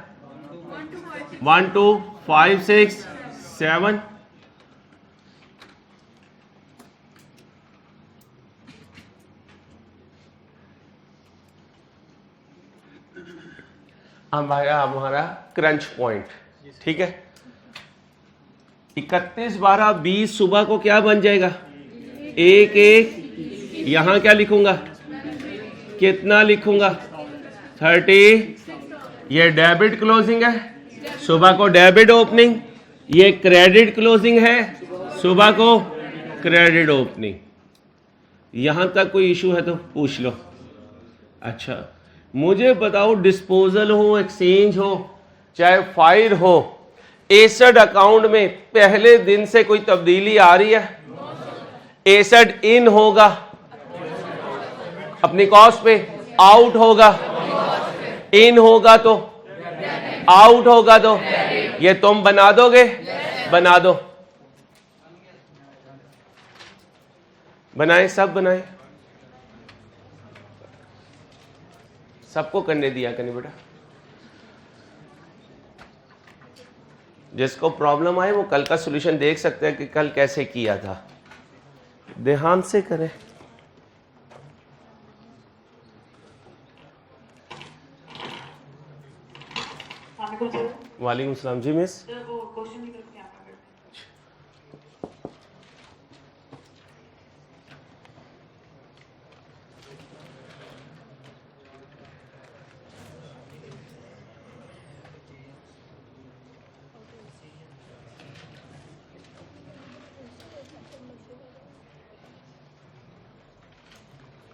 1 2 5 6 7। अब आया हमारा क्रंच पॉइंट। ठीक है, 31 12 20 सुबह को क्या बन जाएगा? 1 1। यहां क्या लिखूंगा? कितना लिखूंगा? 30। ये डेबिट क्लोजिंग है, सुबह को डेबिट ओपनिंग। ये क्रेडिट क्लोजिंग है, सुबह को क्रेडिट ओपनिंग। यहां तक कोई इशू है तो पूछ लो। अच्छा, मुझे बताओ, डिस्पोजल हो, एक्सचेंज हो, चाहे फायर हो, एसेट अकाउंट में पहले दिन से कोई तब्दीली आ रही है? एसेट इन होगा अपनी कॉस्ट पे, आउट होगा, इन होगा तो, आउट होगा तो, ये तुम बना दोगे? बना दो। बनाए, सब बनाए, सबको करने दिया करें बेटा। जिसको प्रॉब्लम आए वो कल का सॉल्यूशन देख सकते हैं कि कल कैसे किया था। ध्यान से करें। वालेकुम सलाम जी मिस।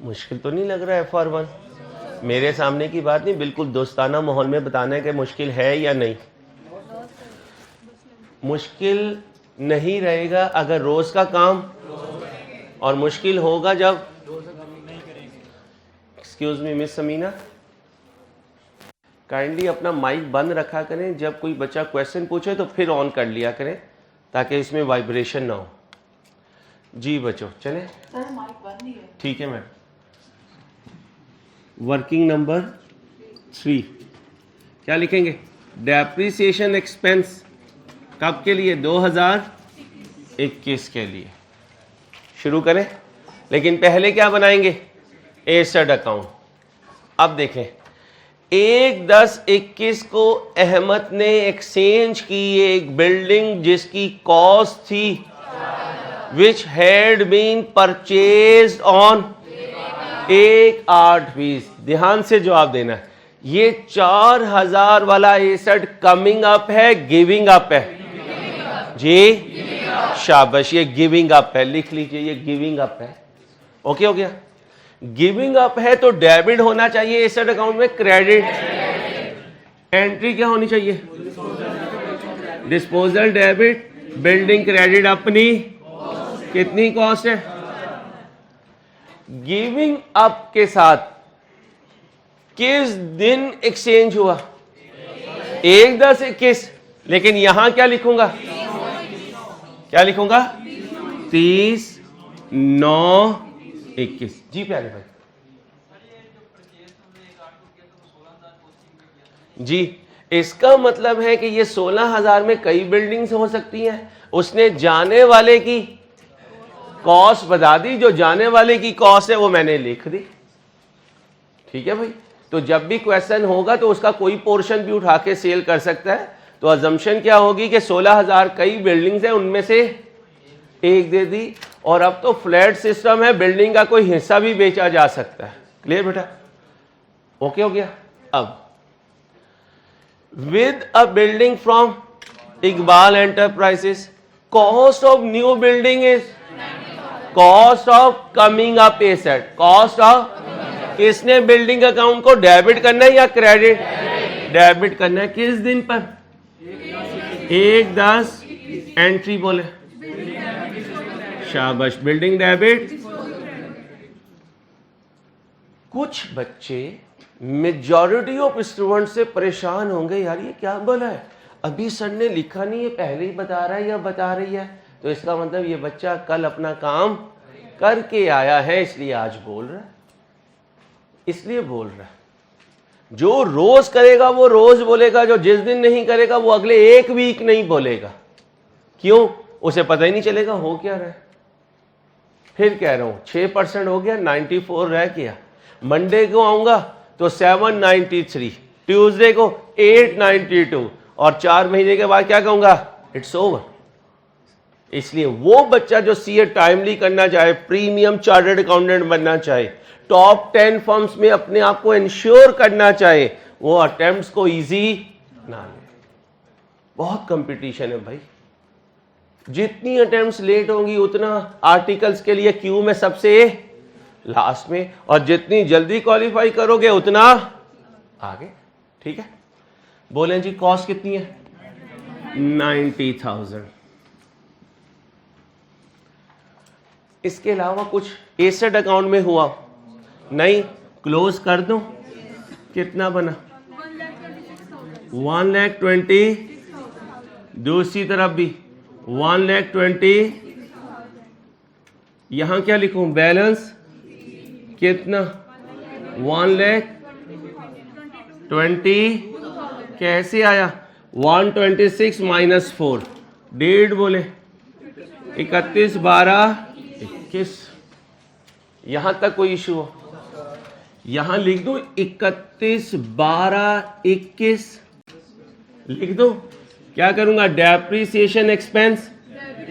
मुश्किल तो नहीं लग रहा है FR1? मेरे सामने की बात नहीं, बिल्कुल दोस्ताना माहौल में बताना है कि मुश्किल है या नहीं। मुश्किल नहीं रहेगा अगर रोज का काम, और मुश्किल होगा जब, excuse me miss Samina, kindly अपना माइक बंद रखा करें। जब कोई बच्चा क्वेश्चन पूछे तो फिर ऑन कर लिया करें ताकि इसमें वाइब्रेशन ना हो। जी बच्चों चलें। सर माइक बंद नहीं है। ठीक है मैम। वर्किंग नंबर 3 क्या लिखेंगे? डेप्रिसिएशन एक्सपेंस कब के लिए? 2021 के लिए। शुरू करें, लेकिन पहले क्या बनाएंगे? Asset account. अब देखें, 1/10/21 को अहमद ने एक्सचेंज की एक बिल्डिंग जिसकी कॉस्ट थी which had been purchased on 1/8/20। ध्यान से जवाब देना है। ये 4000 वाला एसेट कमिंग अप है, गिविंग अप है? जी शाबाश, ये गिविंग अप है, लिख लीजिए, ये गिविंग अप है। ओके हो गया? गिविंग अप है तो डेबिट होना चाहिए एसेट अकाउंट में, क्रेडिट। एंट्री क्या होनी चाहिए? डिस्पोजल डेबिट, बिल्डिंग क्रेडिट अपनी कितनी कॉस्ट है? गिविंग अप के साथ किस दिन एक्सचेंज हुआ? 1/10/21। लेकिन यहां क्या लिखूंगा? क्या लिखूंगा? 30/9/21। जी प्यारे भाई जी, इसका मतलब है कि ये 16,000 में कई बिल्डिंग्स हो सकती हैं। उसने जाने वाले की कॉस्ट बता दी, जो जाने वाले की कॉस्ट है वो मैंने लिख दी। ठीक है भाई, तो जब भी क्वेश्चन होगा तो उसका कोई पोर्शन भी उठा के सेल कर सकता है। तो अजम्पशन क्या होगी कि 16,000 कई बिल्डिंग्स हैं, उनमें से एक दे दी। और अब तो फ्लैट सिस्टम है, बिल्डिंग का कोई हिस्सा भी बेचा जा सकता है। क्लियर बेटा? ओके हो गया? अब with a building from Iqbal enterprises. Cost of new building is cost of coming up asset. Cost of, किसने बिल्डिंग अकाउंट को डेबिट करना है या क्रेडिट? डेबिट करना है। किस दिन पर? 1/10 एंट्री बोले, शाबाश, बिल्डिंग डेबिट। कुछ बच्चे, मेजॉरिटी ऑफ स्टूडेंट से परेशान होंगे, यार ये क्या बोला है, अभी सर ने लिखा नहीं है, पहले ही बता रहा है या बता रही है, तो इसका मतलब ये बच्चा कल अपना काम करके आया है, इसलिए आज बोल रहा है, इसलिए बोल रहा है। जो रोज करेगा वो रोज बोलेगा, जो जिस दिन नहीं करेगा वो अगले एक वीक नहीं बोलेगा। क्यों? उसे पता ही नहीं चलेगा हो क्या रहा है। फिर कह रहा हूं 6% हो गया, 94 रह गया। मंडे को आऊंगा तो 793, ट्यूसडे को 892, और 4 महीने के बाद क्या कहूंगा? It's over. इसलिए वो बच्चा जो सीए टाइमली करना चाहे, प्रीमियम चार्टर्ड अकाउंटेंट बनना चाहे, टॉप 10 फर्म्स में अपने आप को इंश्योर करना चाहे, वो अटेम्प्ट्स को इजी ना ले। बहुत कंपटीशन है भाई, जितनी अटेम्प्ट्स लेट होंगी उतना आर्टिकल्स के लिए क्यू में सबसे लास्ट में, और जितनी जल्दी क्वालिफाई करोगे उतना आगे। ठीक है, बोलें जी कॉस्ट कितनी है? 90,000। इसके अलावा कुछ एसेट अकाउंट में हुआ नहीं? क्लोज कर दो। कितना बना? 1,20,000। दूसरी तरफ भी 1,20,000। यहां क्या लिखूं? बैलेंस कितना? 1,20,000। कैसे आया? 126 माइनस 4, 1.5 बोले, 31, 12, 21। यहां तक कोई इशू हो? यहां लिख दो 31, 12, 21 लिख दो। क्या करूंगा? Depreciation expense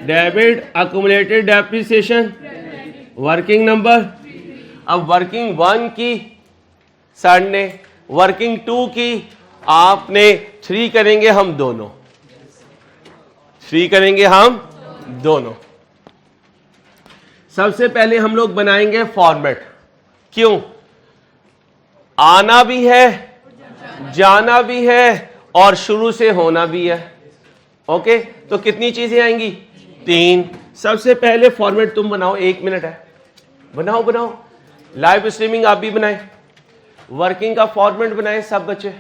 debit, accumulated depreciation working number. अब वर्किंग 1 की सर ने, वर्किंग 2 की आपने, 3 करेंगे हम दोनों, 3 करेंगे हम दोनों। सबसे पहले हम लोग बनाएंगे फॉर्मेट। क्यों? आना भी है, जाना भी है, और शुरू से होना भी है। ओके, तो कितनी चीजें आएंगी? 3। सबसे पहले फॉर्मेट तुम बनाओ, 1 मिनट है, बनाओ बनाओ। लाइव स्ट्रीमिंग आप भी बनाए, वर्किंग का फॉर्मेट बनाए सब बच्चे।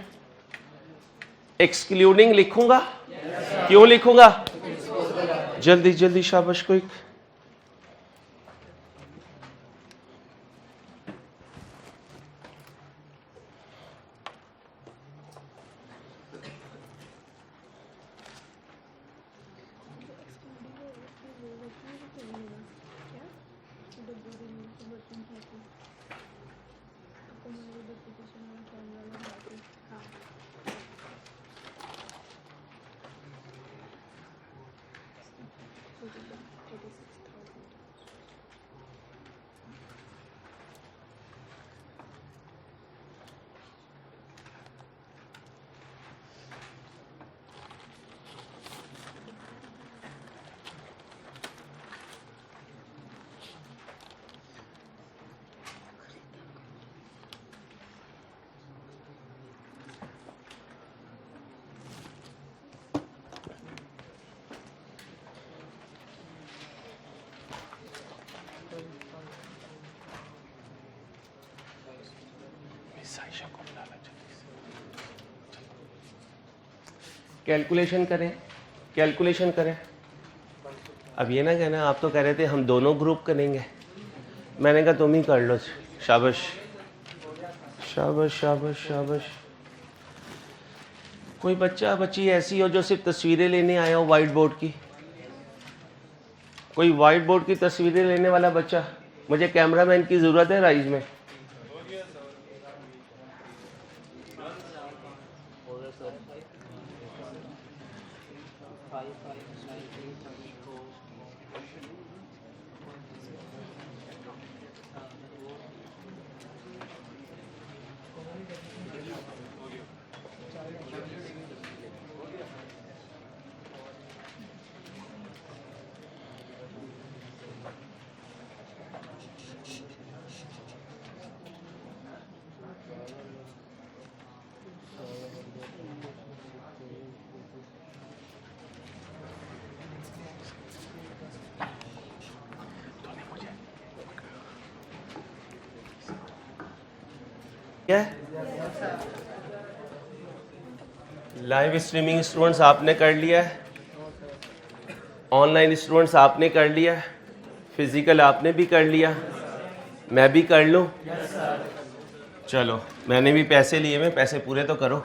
एक्सक्लूडिंग लिखूंगा? क्यों लिखूंगा? जल्दी जल्दी, शाबाश। कोई कैलकुलेशन करें, कैलकुलेशन करें। अब ये ना कहना आप तो कह रहे थे हम दोनों ग्रुप करेंगे, मैंने कहा तुम ही कर लो। शाबाश शाबाश शाबाश शाबाश। कोई बच्चा बच्ची ऐसी हो जो सिर्फ तस्वीरें लेने आया हो वाइट बोर्ड की? कोई वाइट बोर्ड की तस्वीरें लेने वाला बच्चा? मुझे कैमरामैन की जरूरत है राइज में। है? लाइव स्ट्रीमिंग स्टूडेंट्स आपने कर लिया है, ऑनलाइन स्टूडेंट्स आपने कर लिया, फिजिकल आपने भी कर लिया, मैं भी कर लूं? चलो, मैंने भी पैसे लिए, मैं पैसे पूरे तो करो।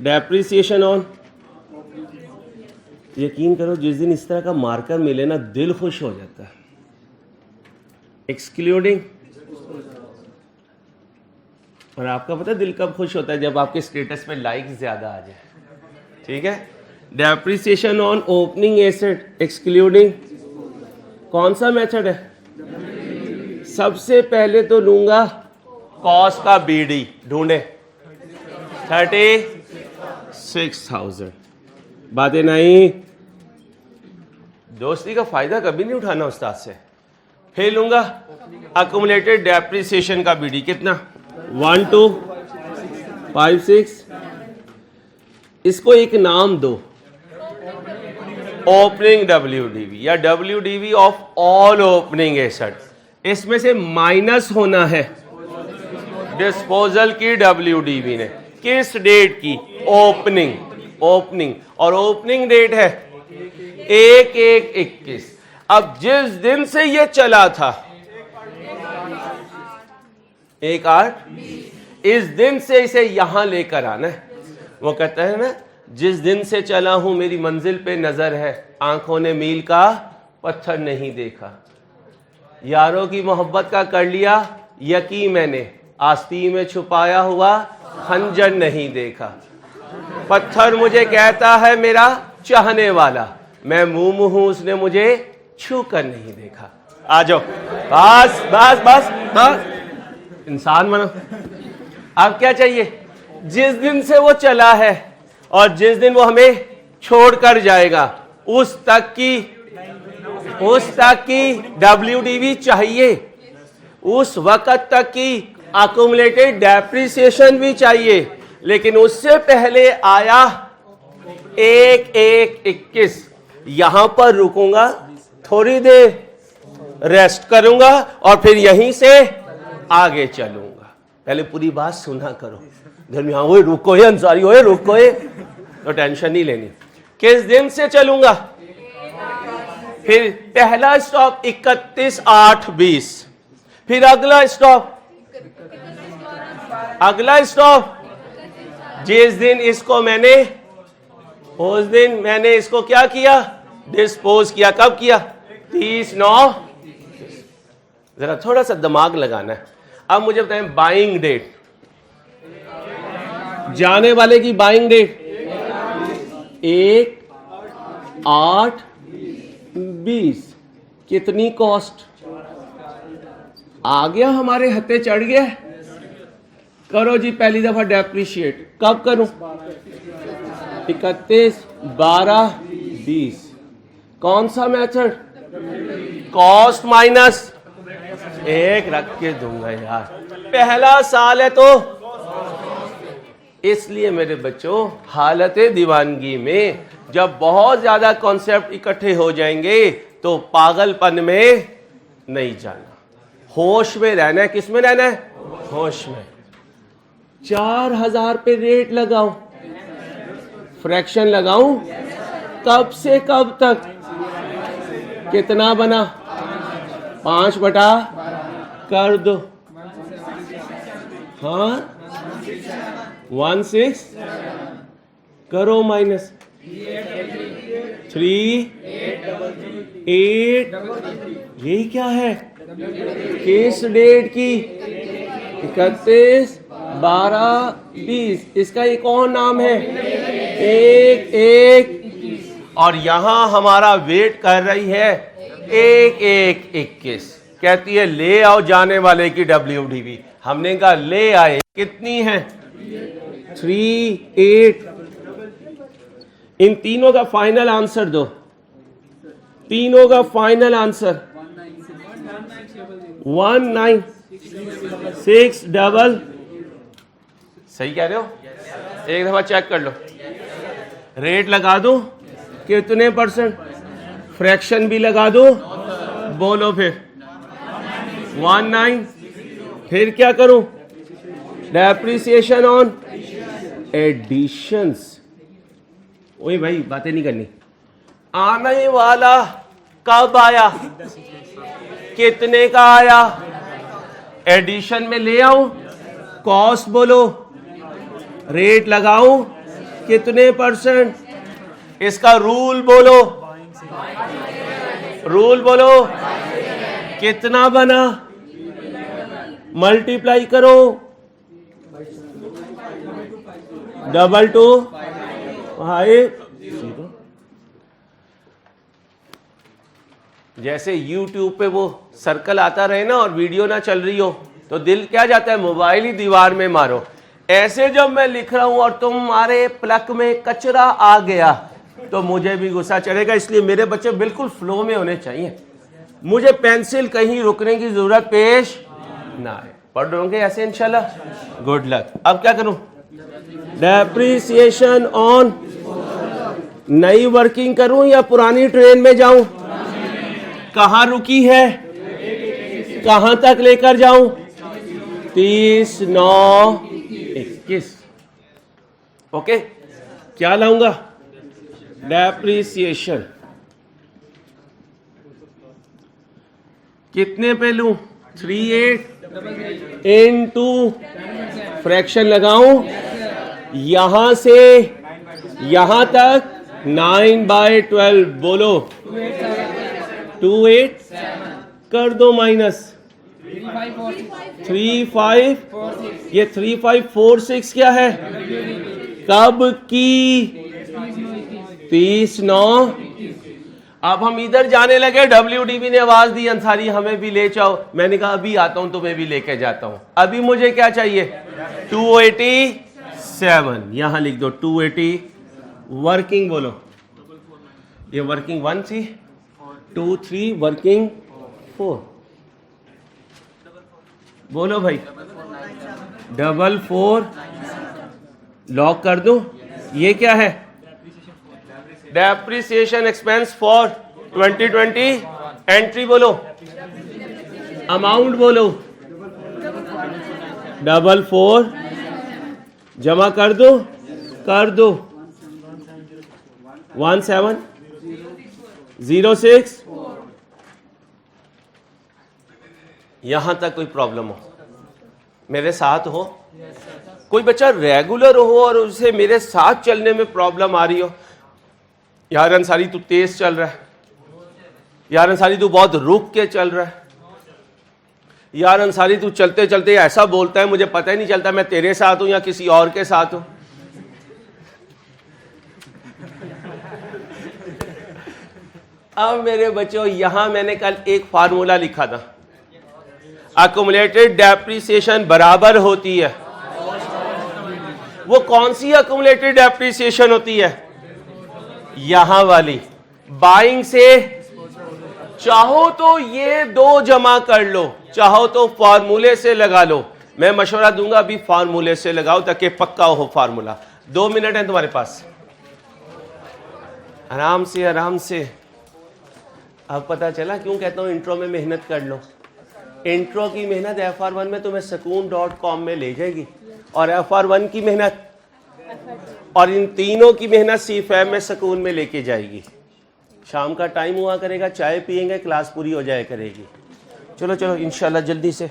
डेप्रिसिएशन ऑन, यकीन करो जिस दिन इस तरह का मार्कर मिले ना दिल खुश हो जाता है। एक्सक्लूडिंग, और आपका पता है दिल कब खुश होता है? जब आपके स्टेटस पे लाइक ज्यादा आ जाए। ठीक है, depreciation on opening asset excluding कौन सा मेथड है? सबसे पहले तो लूंगा कॉस्ट का बीडी, ढूंढे 36,000। बातें नहीं, दोस्ती का फायदा कभी नहीं उठाना उस्ताद से। फिर लूंगा अक्यूमुलेटेड डेप्रिसिएशन का बीडी, कितना? 1256। इसको एक नाम दो, ओपनिंग WDV या WDV of all opening asset. इसमें से माइनस होना है डिस्पोजल की WDV ने, किस डेट की? ओपनिंग, ओपनिंग, और ओपनिंग डेट है 1/1/21। अब जिस दिन से ये चला था 1/8, इस दिन से इसे यहां लेकर आना है। वो कहता है ना, जिस दिन से चला हूं मेरी मंजिल पे नजर है, आंखों ने मील का पत्थर नहीं देखा। यारों की मोहब्बत का कर लिया यकीन मैंने, आस्ती में छुपाया हुआ खंजर नहीं देखा। पत्थर मुझे कहता है मेरा चाहने वाला, मैं मुंह हूं उसने मुझे छू कर नहीं देखा। आ जाओ, बस बस बस बस, इंसान बनो। अब क्या चाहिए? जिस दिन से वो चला है और जिस दिन वो हमें छोड़कर जाएगा उस तक की WDV चाहिए, उस वक्त तक की अक्यूमुलेटेड डेप्रिसिएशन भी चाहिए। लेकिन उससे पहले आया 1/1/21। यहां पर रुकूंगा, थोड़ी देर रेस्ट करूंगा और फिर यहीं से आगे चलूंगा। पहले पूरी बात सुना करो। घर में हाँ वो रुको है अंसारी, हो रुको है, तो टेंशन नहीं लेनी। किस दिन से चलूंगा? फिर पहला स्टॉप 31/8/20, फिर अगला स्टॉप जिस दिन इसको मैंने, उस दिन मैंने इसको क्या किया? डिस्पोज किया। कब किया? 30/9। जरा थोड़ा सा दिमाग लगाना है। अब मुझे बताएं बाइंग डेट, जाने वाले की बाइंग डेट 1/8/20। कितनी कॉस्ट? आ गया हमारे हत्थे चढ़ गया। करो जी पहली दफा डेप्रिशिएट। कब करूं? 31/12/20। कौन सा मेथड? कॉस्ट माइनस 1 रख के दूंगा यार, पहला साल है तो। इसलिए मेरे बच्चों, हालत दीवानगी में जब बहुत ज्यादा कॉन्सेप्ट इकट्ठे हो जाएंगे तो पागलपन में नहीं जाना, होश में रहना है। किस में रहना है? होश में। 4000 पे रेट लगाओ, फ्रैक्शन लगाऊं, कब से कब तक? कितना बना? 5/, कर दो। हाँ 16 करो माइनस 3/8। ये क्या है? किस डेट की? 31/12/20। इसका एक और नाम है 1/1/21। और यहां हमारा वेट कर रही है 1/1/21। कहती है ले आओ जाने वाले की WDV। हमने कहा ले आए। कितनी है? 3/8। इन तीनों का फाइनल आंसर दो। तीनों का फाइनल आंसर 19,600। सही कह रहे हो? एक दफा चेक कर लो। रेट लगा दो कितने %? फ्रैक्शन भी लगा दो। बोलो फिर 19। फिर क्या करूं? Depreciation on additions. ओए भाई बातें नहीं करनी। आने वाला कब आया, कितने का आया, एडिशन में ले आऊं, कॉस्ट बोलो, रेट लगाऊं कितने परसेंट, इसका रूल बोलो, रूल बोलो, कितना बना, मल्टीप्लाई करो, डबल टू फाइव। जैसे YouTube पे वो सर्कल आता रहे ना और वीडियो ना चल रही हो तो दिल क्या जाता है, मोबाइल ही दीवार में मारो। ऐसे जब मैं लिख रहा हूं और तुम्हारे प्लक में कचरा आ गया तो मुझे भी गुस्सा चढ़ेगा। इसलिए मेरे बच्चे बिल्कुल फ्लो में होने चाहिए, मुझे पेंसिल कहीं रुकने की जरूरत पेश ना आए। पढ़ लोगे ऐसे इंशाल्लाह, गुड लक। अब क्या करूं, डेप्रिसिएशन ऑन, नई वर्किंग करूं या पुरानी ट्रेन में जाऊं, कहां रुकी है, कहां तक लेकर जाऊं, 30, 9, 21। ओके, क्या लाऊंगा, डेप्रिसिएशन कितने पे लूं, 38 इनटू फ्रैक्शन लगाऊं, यहां से यहां तक 9/12 बोलो, 28 कर दो माइनस 35, ये 3546 क्या है, कब की, 30, 9। अब हम इधर जाने लगे, WDB ने आवाज दी अंसारी हमें भी ले जाओ। मैंने कहा अभी आता हूं, तुम्हें भी लेके जाता हूं। अभी मुझे क्या चाहिए, 287, यहां लिख दो 280। वर्किंग बोलो, ये वर्किंग 1 थी, 2, 3, वर्किंग 4 बोलो भाई, 44 लॉक कर दो। ये क्या है, डेप्रिसिएशन एक्सपेंस फॉर 2020, एंट्री बोलो, अमाउंट बोलो, 44 जमा कर दो, 1706। यहां तक कोई प्रॉब्लम हो, मेरे साथ हो, कोई बच्चा रेगुलर हो और उसे मेरे साथ चलने में प्रॉब्लम आ रही हो, यार अंसारी तू तेज चल रहा है, यार अंसारी तू बहुत रुक के चल रहा है, यार अंसारी तू चलते चलते ऐसा बोलता है मुझे पता ही नहीं चलता मैं तेरे साथ हूं या किसी और के साथ हूं। अब मेरे बच्चों यहां मैंने कल एक फार्मूला लिखा था, अक्युमुलेटेड डेप्रिसिएशन बराबर होती है, वो कौन सी अक्युमुलेटेड डेप्रिसिएशन होती है, यहां वाली। बाइंग से चाहो तो ये 2 जमा कर लो, चाहो तो फार्मूले से लगा लो। मैं मशवरा दूंगा अभी फार्मूले से लगाओ ताकि पक्का हो फार्मूला। 2 मिनट है तुम्हारे पास, आराम से आराम से। अब पता चला क्यों कहता हूं इंट्रो में मेहनत कर लो। इंट्रो की मेहनत FR1 में तुम्हें sukoon.com में ले जाएगी, और FR1 की मेहनत और इन तीनों की मेहनत C5 में सुकून में लेके जाएगी। शाम का टाइम हुआ करेगा, चाय पियेंगे, क्लास पूरी हो जाए करेगी। चलो चलो इंशाल्लाह जल्दी से।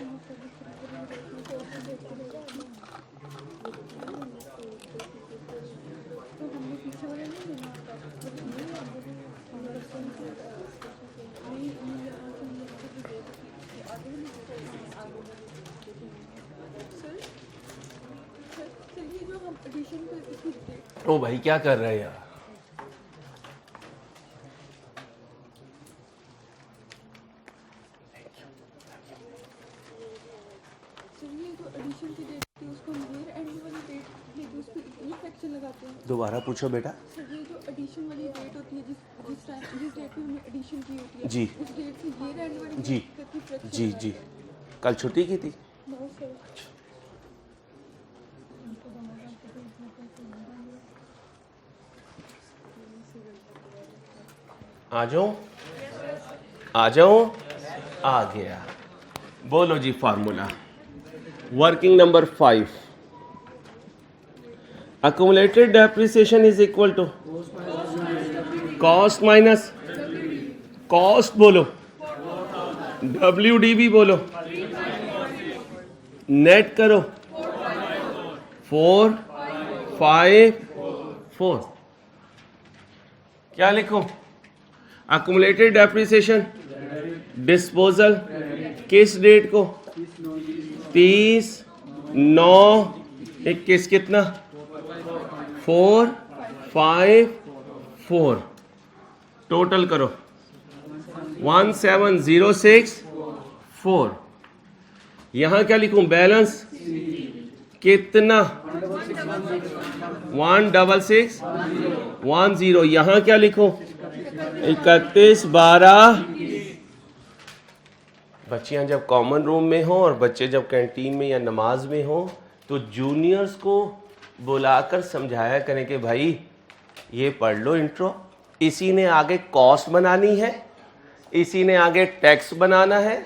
ओ भाई क्या कर रहे हैं यार, दोबारा पूछो बेटा। सर ये जो एडिशन वाली डेट होती है, जिस डेट पे हमने एडिशन की होती है, जी उस डेट से ये एंड वाली जी जी जी, कल छुट्टी की थी। आ जाऊं आ जाऊं, आ गया। बोलो जी formula, working number 5 accumulated depreciation is equal to cost minus cost बोलो, WDV बोलो, नेट करो 4 5 4। क्या लिखूं? accumulated depreciation डिस्पोजल किस डेट को? 30/9/21 कितना? 4 5 4। टोटल करो 17064। यहां क्या लिखूं? बैलेंस कितना? 16610। यहां क्या लिखूं? 31/12। बच्चियां जब कॉमन रूम में हो और बच्चे जब कैंटीन में या नमाज में हो तो जूनियर्स को बुलाकर समझाया करें कि भाई ये पढ़ लो इंट्रो, इसी ने आगे कॉस्ट बनानी है, इसी ने आगे टैक्स बनाना है,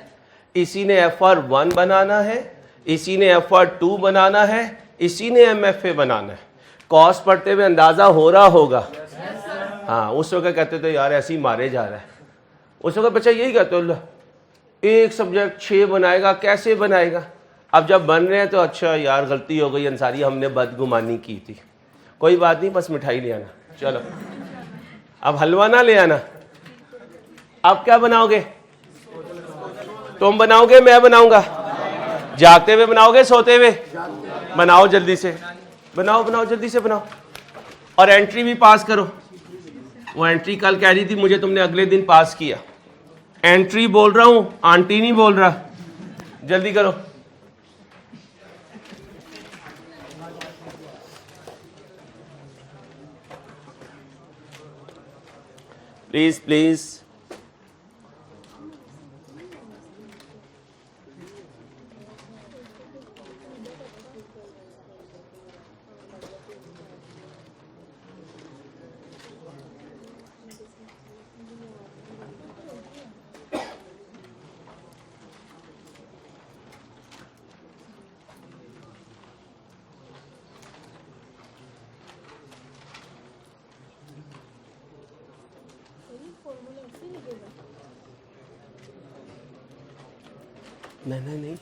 इसी ने FR1 बनाना है, इसी ने FR2 बनाना है, इसी ने MFA बनाना है। कॉस्ट पढ़ते हुए अंदाजा हो रहा होगा। हाँ, उस वक्त कहते थे यार ऐसे ही मारे जा रहा है। उस वक्त बच्चा यही कहते हो एक सब्जेक्ट 6 बनाएगा, कैसे बनाएगा? अब जब बन रहे हैं तो अच्छा यार गलती हो गई अंसारी, हमने बदगुमानी की थी। कोई बात नहीं, बस मिठाई ले आना। चलो अब हलवा ना ले आना। अब क्या बनाओगे? तुम बनाओगे, मैं बनाऊंगा? जागते हुए बनाओगे, सोते हुए? बनाओ जल्दी से, बनाओ जल्दी से बनाओ। और एंट्री भी पास करो। वो एंट्री कल कह रही थी मुझे तुमने अगले दिन पास किया। एंट्री बोल रहा हूं, आंटी नहीं बोल रहा। जल्दी करो। Please please. नहीं,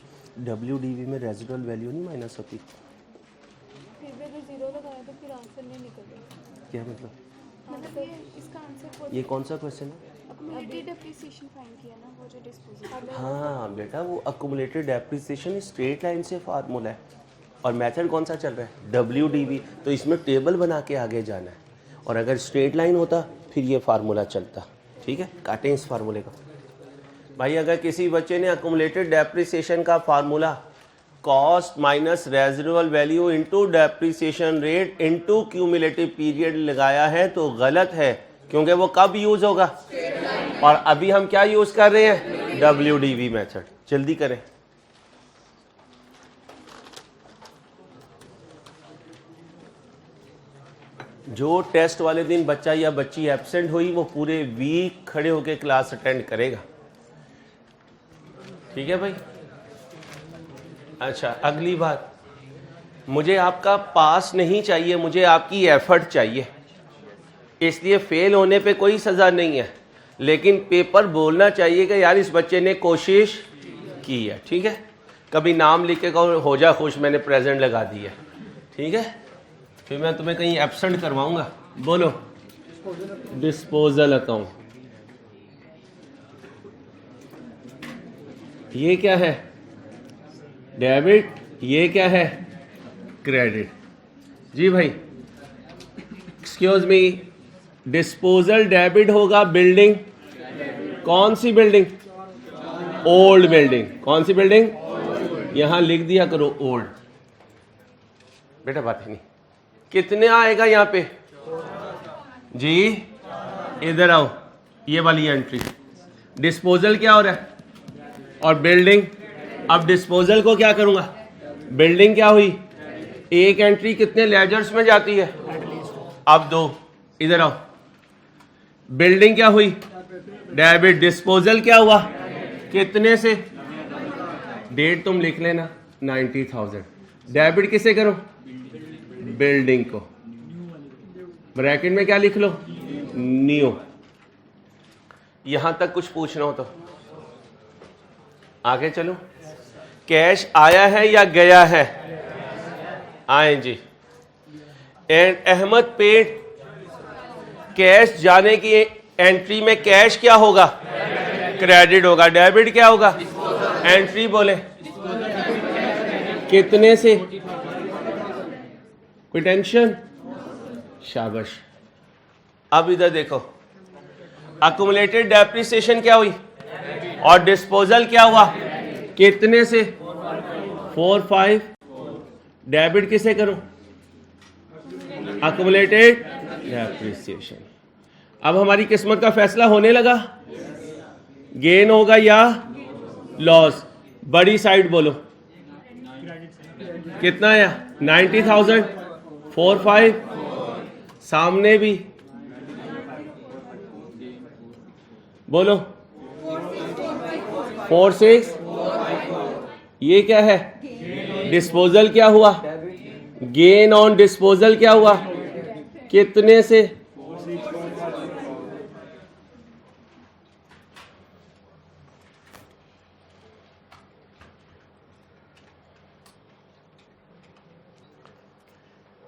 WDV में रेजिडुअल वैल्यू नहीं माइनस होती। फिर भी अगर जीरो लगाया तो फिर आंसर नहीं निकलेगा। क्या मतलब? मतलब ये इसका आंसर ये कौन सा क्वेश्चन है? अक्यूमुलेटेड डेप्रिसिएशन फाइंड किया ना, वो जो डिस्पोजल। हाँ बेटा, वो अक्यूमुलेटेड डेप्रिसिएशन स्ट्रेट लाइन से फार्मूला है। और मेथड कौन सा चल रहा है? WDV। तो इसमें टेबल बना के आगे जाना है। और अगर स्ट्रेट लाइन होता फिर ये फार्मूला चलता। ठीक है, काटें इस फार्मूले को। भाई अगर किसी बच्चे ने अक्यूमुलेटेड डेप्रिसिएशन का formula cost minus residual value into depreciation rate into cumulative period लगाया है तो गलत है, क्योंकि वो कब यूज होगा? और अभी हम क्या यूज कर रहे हैं? WDV method. जल्दी करें। जो टेस्ट वाले दिन बच्चा या बच्ची एब्सेंट हुई वो पूरे वीक खड़े होकर क्लास अटेंड करेगा। ठीक है भाई? अच्छा, अगली बात, मुझे आपका पास नहीं चाहिए, मुझे आपकी एफर्ट चाहिए। इसलिए फेल होने पे कोई सज़ा नहीं है, लेकिन पेपर बोलना चाहिए कि यार इस बच्चे ने कोशिश की है। ठीक है? कभी नाम लिख के कहो हो जा खुश मैंने प्रेजेंट लगा दी है। ठीक है? फिर मैं तुम्हें कहीं एब्सेंट करवाऊंगा। बोलो डिस्पोजल अकाउंट। ये क्या है? डेबिट। ये क्या है? क्रेडिट। जी भाई, एक्सक्यूज मी, डिस्पोजल डेबिट होगा बिल्डिंग। कौन सी बिल्डिंग? Old building. कौन सी बिल्डिंग? यहां लिख दिया करो ओल्ड। बेटा बात ही नहीं। कितने आएगा यहां पे? जी इधर आओ, ये वाली एंट्री। डिस्पोजल क्या हो रहा है? और बिल्डिंग। अब डिस्पोजल को क्या करूंगा? बिल्डिंग क्या हुई? एक एंट्री कितने लेजर्स में जाती है? अब 2। इधर आओ, बिल्डिंग क्या हुई? डेबिट। डिस्पोजल क्या हुआ? कितने से? डेट तुम लिख लेना 90,000। डेबिट किसे करो? बिल्डिंग को, ब्रैकेट में क्या लिख लो, न्यू। यहां तक कुछ पूछना हो तो आगे चलो। कैश आया है या गया है? आए जी। एंड अहमद पेड, कैश जाने की एंट्री में कैश क्या होगा? क्रेडिट होगा। डेबिट क्या होगा? एंट्री बोले कितने से? कोई टेंशन? शाबाश। अब इधर देखो, अक्यूमुलेटेड डेप्रिसिएशन क्या हुई और डिस्पोजल क्या हुआ? कितने से? 4, 5। डेबिट किसे करूं? Accumulated depreciation. अब हमारी किस्मत का फैसला होने लगा, गेन होगा या लॉस। बड़ी साइड बोलो, कितना आया? 90,000। 4, 5। सामने भी बोलो 4, 6। ये क्या है? डिस्पोजल क्या हुआ? गेन ऑन डिस्पोजल क्या हुआ? कितने से?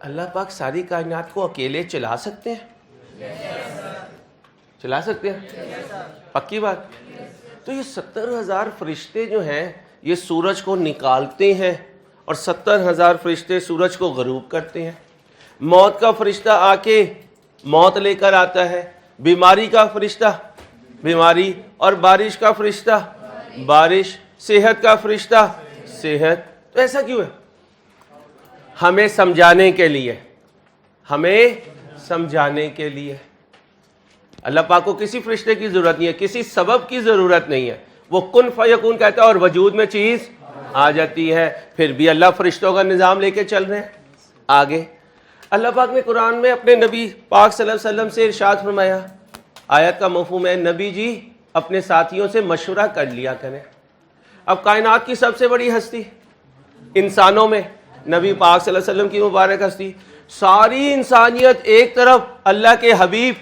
अल्लाह पाक सारी कायनात को अकेले चला सकते हैं? चला सकते हैं? पक्की बात। तो ये 70,000 फरिश्ते जो हैं ये सूरज को निकालते हैं और 70,000 फरिश्ते सूरज को गरूब करते हैं। मौत का फरिश्ता आके मौत लेकर आता है, बीमारी का फरिश्ता बीमारी, और बारिश का फरिश्ता बारिश, सेहत का फरिश्ता सेहत। तो ऐसा क्यों है? हमें समझाने के लिए, हमें समझाने के लिए। अल्लाह पाक को किसी फरिश्ते की जरूरत नहीं है, किसी सबब की जरूरत नहीं है। वो कुन फयकुन कहता है और वजूद में चीज आ जाती है। फिर भी अल्लाह फरिश्तों का निज़ाम लेके चल रहे हैं। आगे अल्लाह पाक ने कुरान में अपने नबी पाक सल्लल्लाहु अलैहि वसल्लम से इरशाद फरमाया, आयत का मफ़हूम है नबी जी अपने साथियों से मशवरा कर लिया करें। अब कायनात की सबसे बड़ी हस्ती इंसानों में नबी पाक सल्लल्लाहु अलैहि वसल्लम की मुबारक हस्ती, सारी इंसानियत एक तरफ, अल्लाह के हबीब,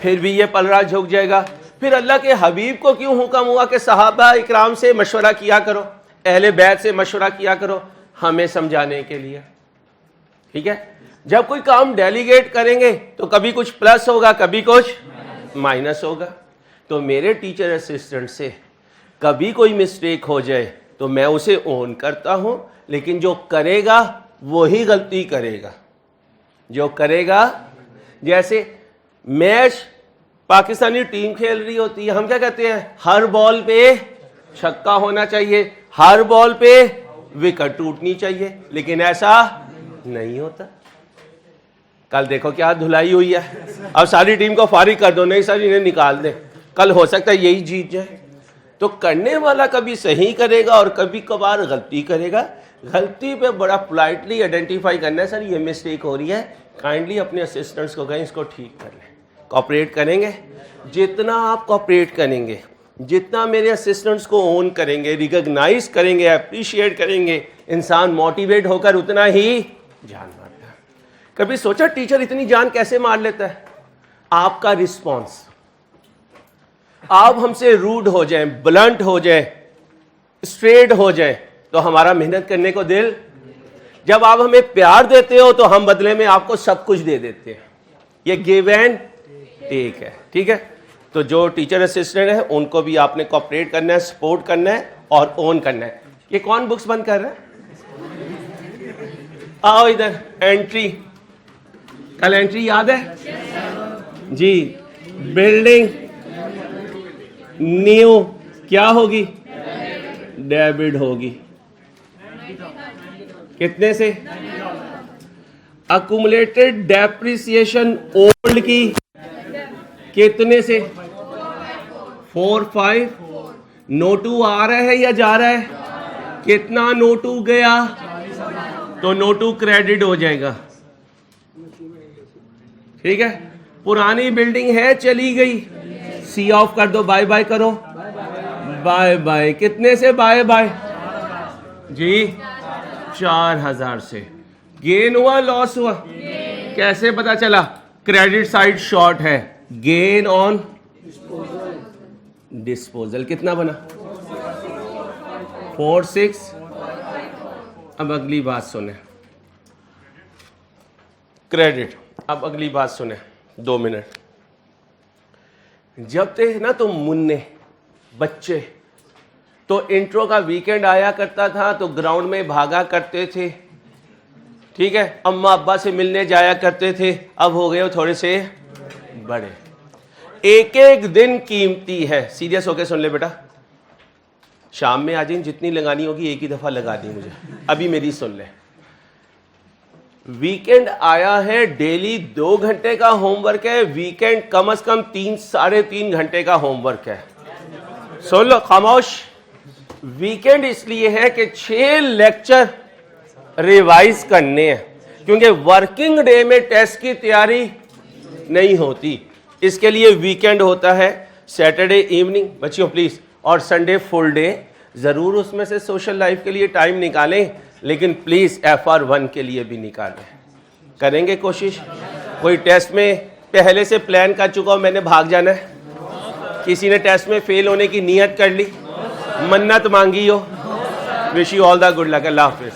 फिर भी ये पलड़ा झुक जाएगा। फिर अल्लाह के हबीब को क्यों हुक्म हुआ कि सहाबा इकराम से मशवरा किया करो, अहले बैत से मशवरा किया करो? हमें समझाने के लिए। ठीक है, जब कोई काम डेलीगेट करेंगे तो कभी कुछ प्लस होगा, कभी कुछ माइनस होगा। तो मेरे टीचर असिस्टेंट से कभी कोई मिस्टेक हो जाए तो मैं उसे ओन करता हूं, लेकिन जो करेगा वही गलती करेगा। जो करेगा, जैसे मैच पाकिस्तानी टीम खेल रही होती है, हम क्या कहते हैं? हर बॉल पे छक्का होना चाहिए, हर बॉल पे विकेट टूटनी चाहिए, लेकिन ऐसा नहीं होता। कल देखो क्या धुलाई हुई है। अब सारी टीम को फारिग कर दो, नहीं सर इन्हें निकाल दें, कल हो सकता है यही जीत जाए। तो करने वाला कभी सही करेगा और कभी कभार गलती करेगा। गलती पे बड़ा पोलाइटली आइडेंटिफाई करना है, सर ये मिस्टेक हो रही है, काइंडली अपने असिस्टेंट्स को कहें इसको ठीक कर लें। कॉपरेट करेंगे, जितना आप कॉपरेट करेंगे, जितना मेरे असिस्टेंट्स को ओन करेंगे, रिकॉग्नाइज करेंगे, अप्रिशिएट करेंगे, इंसान मोटिवेट होकर उतना ही जान मारता है। कभी सोचा टीचर इतनी जान कैसे मार लेता है? आपका रिस्पॉन्स। आप हमसे रूड हो जाए, ब्लंट हो जाए, स्ट्रेट हो जाए तो हमारा मेहनत करने को दिल, जब आप हमें प्यार देते हो तो हम बदले में आपको सब कुछ दे देते हैं। ये गिव एंड टेक है। ठीक है, तो जो टीचर असिस्टेंट है उनको भी आपने कोऑपरेट करना है, सपोर्ट करना है और ओन करना है। ये कौन बुक्स बंद कर रहा है? आओ इधर। एंट्री, कल एंट्री याद है जी? बिल्डिंग न्यू क्या होगी? डेबिट होगी। कितने से? अक्यूमुलेटेड डेप्रिसिएशन ओल्ड की कितने से? 4, 5। नोटू आ रहा है या जा रहा है? कितना नोटू गया? तो नोटू क्रेडिट हो जाएगा। ठीक है, पुरानी बिल्डिंग है चली गई, सी ऑफ कर दो, बाय बाय करो, बाय बाय। कितने से बाय बाय जी? 4,000 से। गेन हुआ लॉस हुआ? कैसे पता चला? क्रेडिट साइड शॉर्ट है, गेन ऑन डिस्पोजल कितना बना? 4-6। अब अगली बात सुने, क्रेडिट। अब अगली बात सुने, 2 मिनट। जब थे ना तो मुन्ने बच्चे, तो इंट्रो का वीकेंड आया करता था तो ग्राउंड में भागा करते थे, ठीक है, अम्मा अब्बा से मिलने जाया करते थे। अब हो गए हो थोड़े से बड़े, एक एक दिन कीमती है। सीरियस होके सुन ले बेटा, शाम में आ जाइन, जितनी लगानी होगी एक ही दफा लगा दी मुझे, अभी मेरी सुन ले। वीकेंड आया है, डेली 2 घंटे का होमवर्क है, वीकेंड कम से कम 3-3.5 घंटे का होमवर्क है। सुन लो खामोश, वीकेंड इसलिए है कि 6 लेक्चर रिवाइज करने हैं, क्योंकि वर्किंग डे में टेस्ट की तैयारी नहीं होती, इसके लिए वीकेंड होता है। सैटरडे इवनिंग बच्चियों प्लीज, और संडे फुल डे, जरूर उसमें से सोशल लाइफ के लिए टाइम निकालें, लेकिन प्लीज FR1 के लिए भी निकालें। करेंगे कोशिश? कोई टेस्ट में पहले से प्लान कर चुका हो मैंने भाग जाना है? किसी ने टेस्ट में फेल होने की नियत कर ली, मन्नत मांगी हो? Wish you all the good luck. Allah Hafiz.